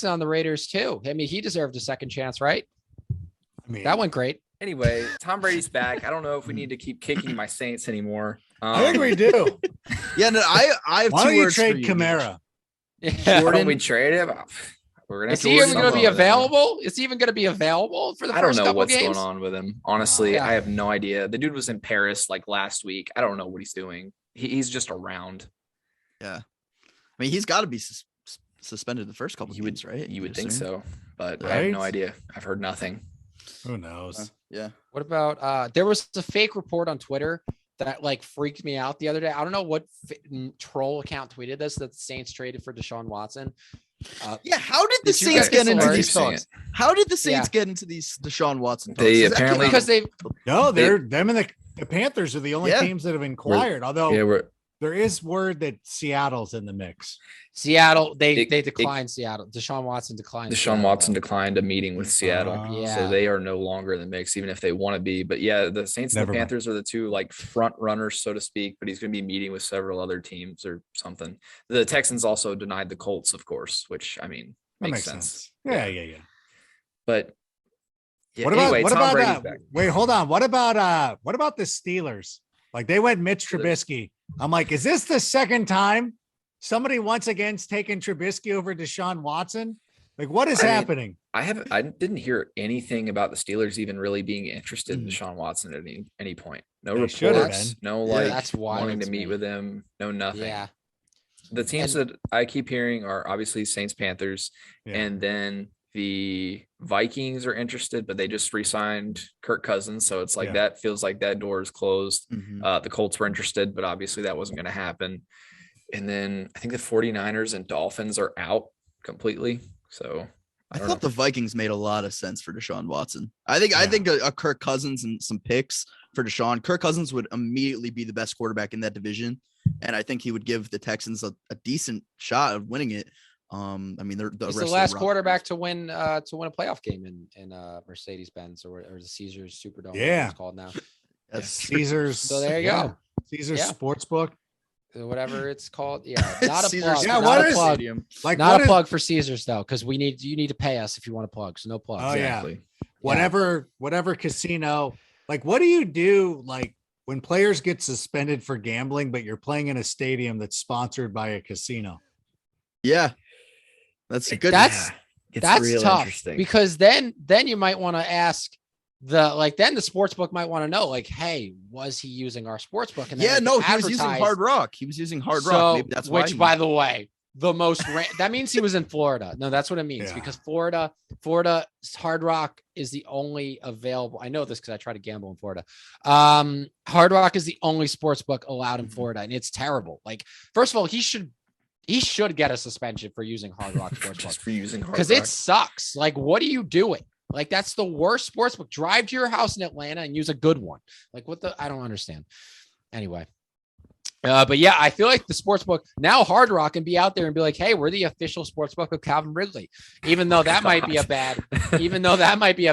on the Raiders, too. I mean, he deserved a second chance, right? I mean, that went great. Anyway, Tom Brady's back. I don't know if we need to keep kicking my Saints anymore. I think we do. Yeah, no, I have Why two don't you words trade for you. Kamara? Yeah. Why don't we trade him? We're gonna. Is he even going to be available? Is he even going to be available for the first couple games? I don't know what's going on with him. Honestly, I have no idea. The dude was in Paris like last week. I don't know what he's doing. He's just around. Yeah, I mean, he's got to be suspended the first couple games, right? You would think so, but I have no idea. I've heard nothing. Who knows? Yeah. What about there was a fake report on Twitter that like freaked me out the other day. I don't know what troll account tweeted this, that the Saints traded for Deshaun Watson. How did the Saints get into these talks? How did the Saints get into these Deshaun Watson talks? They apparently because them and the Panthers are the only teams that have inquired. Although there is word that Seattle's in the mix. Seattle, they declined Seattle. Deshaun Watson declined. Watson declined a meeting with Seattle. So they are no longer in the mix, even if they want to be. But yeah, the Saints and the Panthers are the two like front runners, so to speak. But he's going to be meeting with several other teams or something. The Texans also denied the Colts, of course, which I mean makes sense. Yeah. But yeah, what about Tom Brady's back. Wait, hold on. What about the Steelers? Like they went Mitch Trubisky. I'm like, is this the second time somebody once again's taken Trubisky over Deshaun Watson? Like, what is happening? I didn't hear anything about the Steelers even really being interested in Deshaun Watson at any point. No reports, no that's wanting to meet with him, no nothing. Yeah. The teams that I keep hearing are obviously Saints, Panthers, and then the Vikings are interested, but they just re-signed Kirk Cousins. So it's like that feels like that door is closed. The Colts were interested, but obviously that wasn't going to happen. And then I think the 49ers and Dolphins are out completely. So I thought the Vikings made a lot of sense for Deshaun Watson. I think a Kirk Cousins and some picks for Deshaun. Kirk Cousins would immediately be the best quarterback in that division. And I think he would give the Texans a decent shot of winning it. I mean, he's the last quarterback to win a playoff game in Mercedes-Benz or the Caesars Superdome. Yeah, it's called now. That's Caesars. So there you go. Caesars Sportsbook, whatever it's called. Yeah, not a Caesars, plug. Yeah, not a plug. Like not a plug for Caesars though, because you need to pay us if you want to plug. So no plug. Oh exactly. Yeah. Whatever casino. Like, what do you do? Like when players get suspended for gambling, but you're playing in a stadium that's sponsored by a casino. Yeah. That's a good. That's tough because then you might want to ask then the sportsbook might want to know like, hey, was he using our sportsbook? And he was using Hard Rock. He was using Hard Rock. Maybe that's why. By the way, the most that means he was in Florida. No, that's what it means because Florida's Hard Rock is the only available. I know this because I try to gamble in Florida. Hard Rock is the only sportsbook allowed in Florida, and it's terrible. Like, first of all, he should get a suspension for using Hard Rock Sportsbook. Just for using Hard Rock. Because it sucks. Like, what are you doing? Like, that's the worst sportsbook. Drive to your house in Atlanta and use a good one. Like, I don't understand. Anyway. But yeah, I feel like the sportsbook now Hard Rock can be out there and be like, hey, we're the official sportsbook of Calvin Ridley. Even though that might be a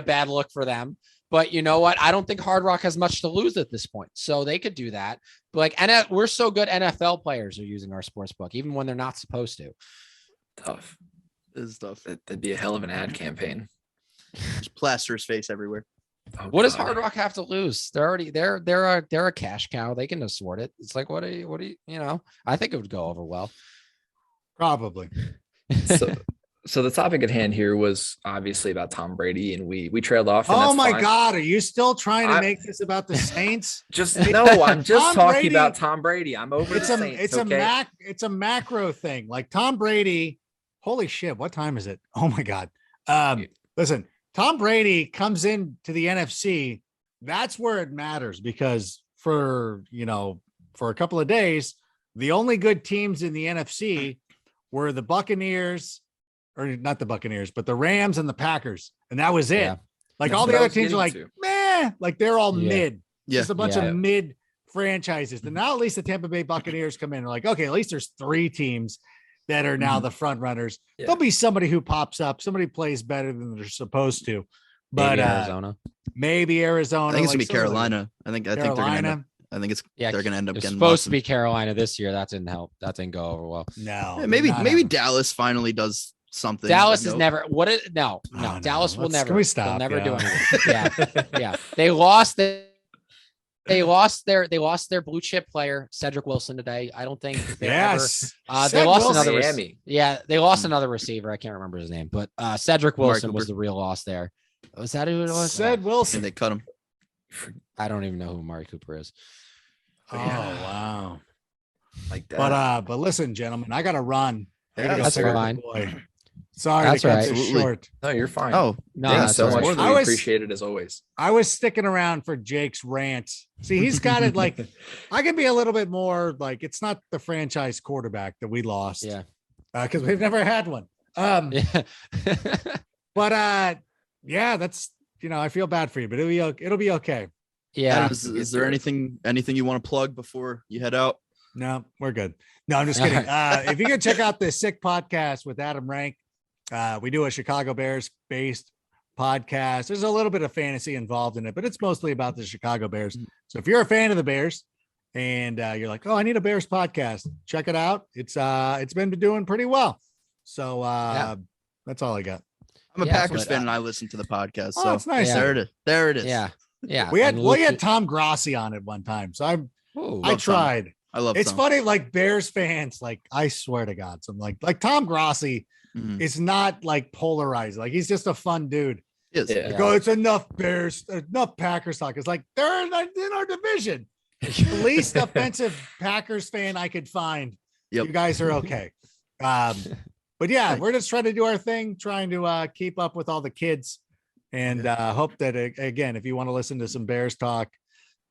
bad look for them. But you know what? I don't think Hard Rock has much to lose at this point. So they could do that. But like, and we're so good. NFL players are using our sports book, even when they're not supposed to. Tough. This is tough. That'd be a hell of an ad campaign. Just plaster his face everywhere. What does Hard Rock have to lose? They're a cash cow. They can afford it. It's like, what do you I think it would go over well. Probably. So So the topic at hand here was obviously about Tom Brady, and we trailed off. And oh my fine. God, are you still trying to make this about the Saints? I'm just talking about Tom Brady. I'm over the Saints. It's a macro thing. Like Tom Brady. Holy shit! What time is it? Oh my God. Listen, Tom Brady comes into the NFC. That's where it matters because for a couple of days, the only good teams in the NFC were the Buccaneers. Or not the Buccaneers, but the Rams and the Packers. And that was it. Yeah. Like all the other teams are like, meh, like they're all mid. Just a bunch of mid franchises. And now at least the Tampa Bay Buccaneers come in and like, okay, at least there's 3 teams that are now the front runners. Yeah. There'll be somebody who pops up. Somebody plays better than they're supposed to. But maybe Arizona. I think it's gonna be Carolina. I think they're gonna they're gonna end up getting supposed to be Carolina this year. That didn't help. That didn't go over well. No. Maybe Dallas finally does something. Dallas is never no. Dallas will never. Can we stop? They'll never do anything. Yeah. They lost their blue chip player Cedric Wilson today. I don't think they they lost another they lost another receiver. I can't remember his name, but Cedric Wilson was the real loss there. Was that who it was? Ced Wilson. And they cut him. I don't even know who Amari Cooper is. Oh wow. Like that. But listen, gentlemen, I gotta run. That's fine. Sorry, that's to cut this short. No, you're fine. Oh, no, thanks so much. We appreciate it as always. I was sticking around for Jake's rant. See, he's got it like I can be a little bit more like it's not the franchise quarterback that we lost. Yeah. Because we've never had one. But that's I feel bad for you, but it'll be okay. Yeah. Adam, is there anything you want to plug before you head out? No, we're good. No, I'm just kidding. If you can check out the Sick Podcast with Adam Rank, we do a Chicago Bears based podcast. There's a little bit of fantasy involved in it, but it's mostly about the Chicago Bears. So if you're a fan of the Bears and you're like, oh, I need a Bears podcast, check it out. It's been doing pretty well. So that's all I got. I'm a Packers fan and I listen to the podcast. So it's nice. Yeah. There it is. Yeah. Yeah. We had Tom Grossi on it one time. So I tried. Tom. I love it's Tom. funny, like Bears fans, like I swear to God, some like Tom Grossi is not like polarized. Like he's just a fun dude. Yes. Yeah. Go, it's enough Bears, enough Packers talk. It's like they're in our division. The least offensive Packers fan I could find. Yep. You guys are okay. But yeah, we're just trying to do our thing, trying to keep up with all the kids, and hope that again, if you want to listen to some Bears talk,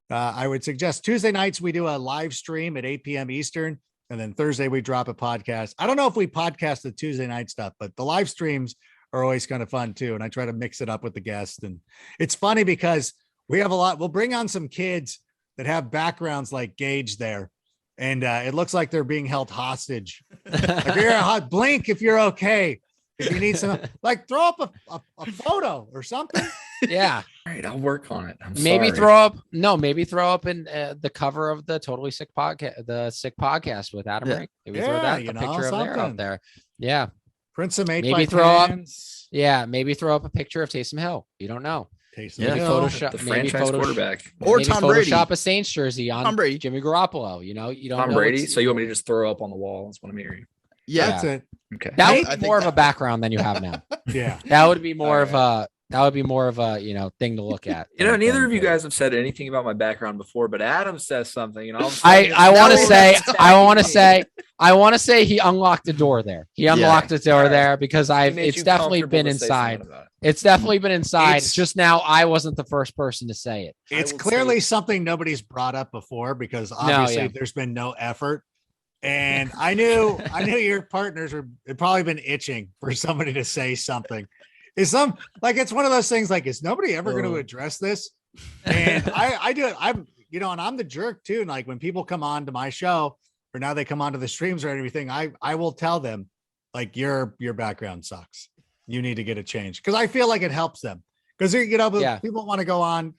I would suggest Tuesday nights we do a live stream at 8 p.m. Eastern, and then Thursday we drop a podcast. I don't know if we podcast the Tuesday night stuff, but the live streams are always kind of fun too, and I try to mix it up with the guests. And it's funny because we have we'll bring on some kids that have backgrounds like Gage there. And it looks like they're being held hostage. Like you're a hot blink if you're okay. If you need some, like throw up a photo or something. Yeah. All right, I'll work on it. Maybe throw up in the cover of the Totally Sick podcast, the Sick podcast with Adam Rank. Maybe throw that a picture of there up there. Yeah. Print some 8 maybe throw hands. Maybe throw up a picture of Taysom Hill. You don't know. Maybe Photoshop the franchise quarterback or Tom Brady. Photoshop a Saints jersey on Tom Brady. Jimmy Garoppolo. You don't Tom know Brady. So you want me to just throw up on the wall? That's what I'm hearing. Yeah, that's it. Okay. That would be more of a background than you have now. Yeah. That would be more of a thing to look at. Neither of you guys have said anything about my background before, but Adam says something, I want to say he unlocked the door there. He unlocked the door there because it's definitely been inside. It's definitely been inside. Just now I wasn't the first person to say it. It's clearly something nobody's brought up before because obviously there's been no effort. And I knew your partners had probably been itching for somebody to say something. It's one of those things like, is nobody ever going to address this? And I do it. And I'm the jerk too. And like when people come on to my show or now they come onto the streams or anything, I will tell them like your background sucks. You need to get a change. Cause I feel like it helps them because people want to go on,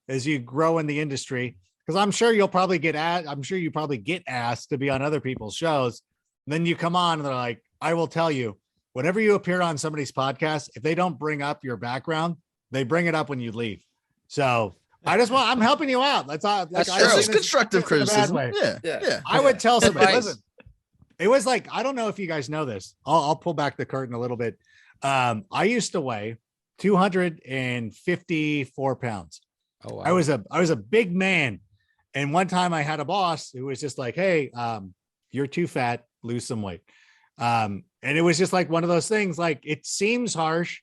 as you grow in the industry, because I'm sure you probably get asked to be on other people's shows. And then you come on and they're like, I will tell you, whenever you appear on somebody's podcast, if they don't bring up your background, they bring it up when you leave. So I'm helping you out. That's true. It's constructive criticism. Yeah. I would tell somebody, listen, It was like, I don't know if you guys know this. I'll pull back the curtain a little bit. I used to weigh 254 pounds. Oh, wow. I was a big man. And one time I had a boss who was just like, hey, you're too fat, lose some weight. And it was just like one of those things, like it seems harsh,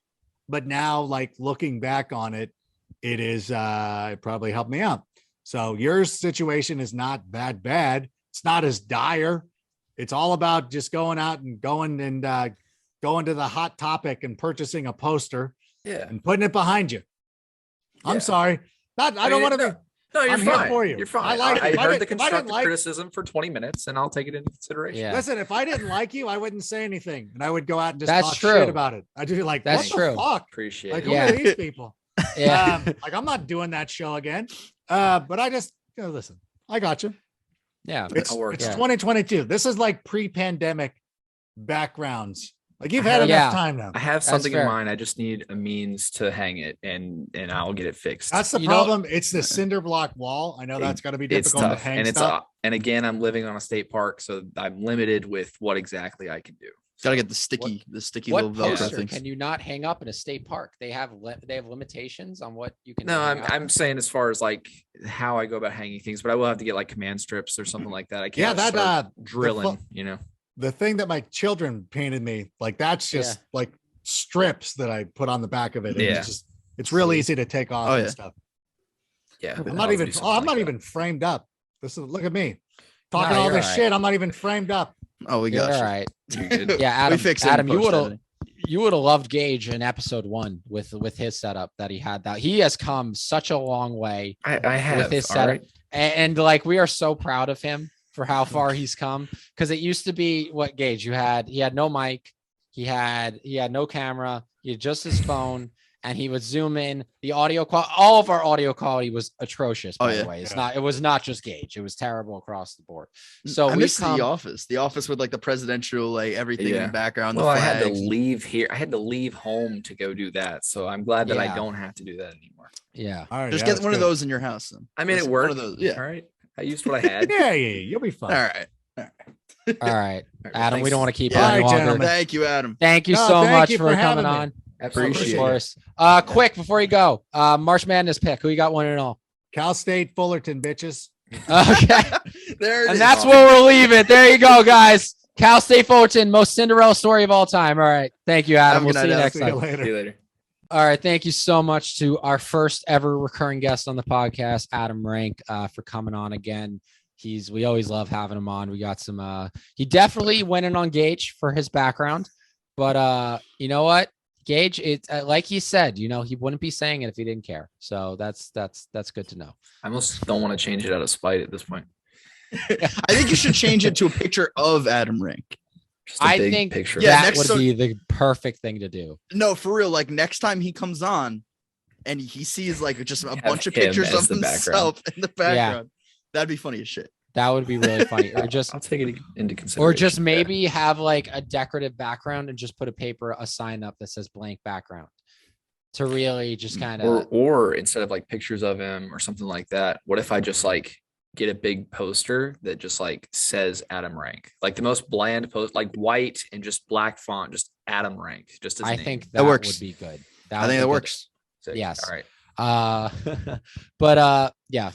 but now like looking back on it, it is, it probably helped me out. So your situation is not that bad. It's not as dire. It's all about just going out and going to the Hot Topic and purchasing a poster and putting it behind you. I'm sorry. I don't want to be. No, you're fine. For you. You're fine. I heard the constructive criticism for 20 minutes, and I'll take it into consideration. Yeah. Listen, if I didn't like you, I wouldn't say anything, and I would go out and just That's talk true. shit about it. I'd be like, That's what true. the fuck? Appreciate Like, it. who are these people? Yeah. Like, I'm not doing that show again. But I just listen. I got you. Yeah. It's 2022. This is like pre-pandemic backgrounds. Like you've had enough time now. I have something in mind. I just need a means to hang it, and I'll get it fixed. That's the problem. It's the cinder block wall. I know that's got to be difficult to hang stuff. And again, I'm living on a state park, so I'm limited with what exactly I can do. Got to get the sticky little Velcro things. Can you not hang up in a state park? They have limitations on what you can. No, I'm saying as far as like how I go about hanging things, but I will have to get like command strips or something like that. I can't start drilling, The thing that my children painted me, like that's just like strips that I put on the back of it. And it's real easy to take off and stuff. Yeah. I'm not even framed up. Look at me talking all this shit. I'm not even framed up. Oh, we got you. All right. Yeah, Adam, you would have loved Gage in episode 1 with his setup that he had. That he has come such a long way. I have with his setup, and like we are so proud of him for how far he's come. Because it used to be what Gage he had no mic, he had no camera, he had just his phone. And he would zoom in. The audio quality, all of our audio quality was atrocious. By the way, it was not just Gage; it was terrible across the board. So I missed The Office with like the presidential, like everything in the background. Well, I had to leave here. I had to leave home to go do that. So I'm glad that I don't have to do that anymore. Yeah, all right, just get one of those in your house. Then. I mean, it worked. All right, I used what I had. yeah, you'll be fine. All right, Adam. Thanks. We don't want to keep on longer. Thank you, Adam. Thank you so much for coming on. Appreciate it. Quick before you go, March Madness pick. Who you got 1-0? Cal State Fullerton, bitches. Okay. There it is. And that's where we'll leave it. There you go, guys. Cal State Fullerton, most Cinderella story of all time. All right. Thank you, Adam. We'll see you next time. See you later. All right. Thank you so much to our first ever recurring guest on the podcast, Adam Rank, for coming on again. We always love having him on. We got some, he definitely went in on Gage for his background, but you know what? Gage, it's like he said, he wouldn't be saying it if he didn't care. So that's good to know. I almost don't want to change it out of spite at this point. I think you should change it to a picture of Adam Rank. I think picture. That would be the perfect thing to do. No, for real. Like next time he comes on and he sees like just a bunch of pictures of himself in the background, that'd be funny as shit. That would be really funny. Or just I'll take it into consideration. Or just maybe have like a decorative background and just put a sign up that says blank background to really just kind of or instead of like pictures of him or something like that, what if I just like get a big poster that just like says Adam Rank, like the most bland post, like white and just black font, just Adam Rank, just his name. Think that works. Would be good. I think that works. Yes. All right. But yeah.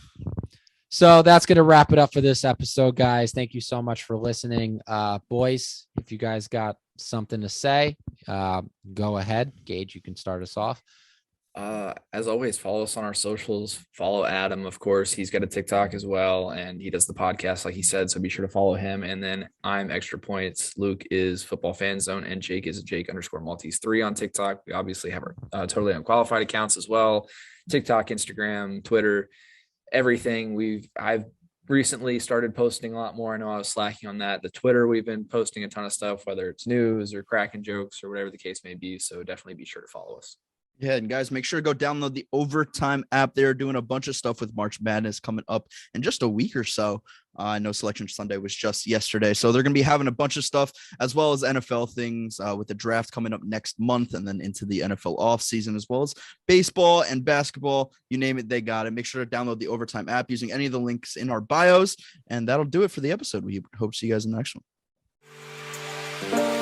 So that's going to wrap it up for this episode, guys. Thank you so much for listening. Boys, if you guys got something to say, go ahead. Gage, you can start us off. As always, follow us on our socials. Follow Adam, of course. He's got a TikTok as well, and he does the podcast, like he said, so be sure to follow him. And then I'm Extra Points. Luke is Football Fan Zone, and Jake is Jake_Maltese3 on TikTok. We obviously have our Totally Unqualified accounts as well. TikTok, Instagram, Twitter. Everything. I've recently started posting a lot more. I know I was slacking on that. The Twitter, we've been posting a ton of stuff, whether it's news or cracking jokes or whatever the case may be. So definitely be sure to follow us. Yeah, and guys, make sure to go download the Overtime app. They're doing a bunch of stuff with March Madness coming up in just a week or so. I know Selection Sunday was just yesterday, so they're going to be having a bunch of stuff as well as NFL things with the draft coming up next month and then into the NFL offseason, as well as baseball and basketball. You name it, they got it. Make sure to download the Overtime app using any of the links in our bios, and that'll do it for the episode. We hope to see you guys in the next one. Bye.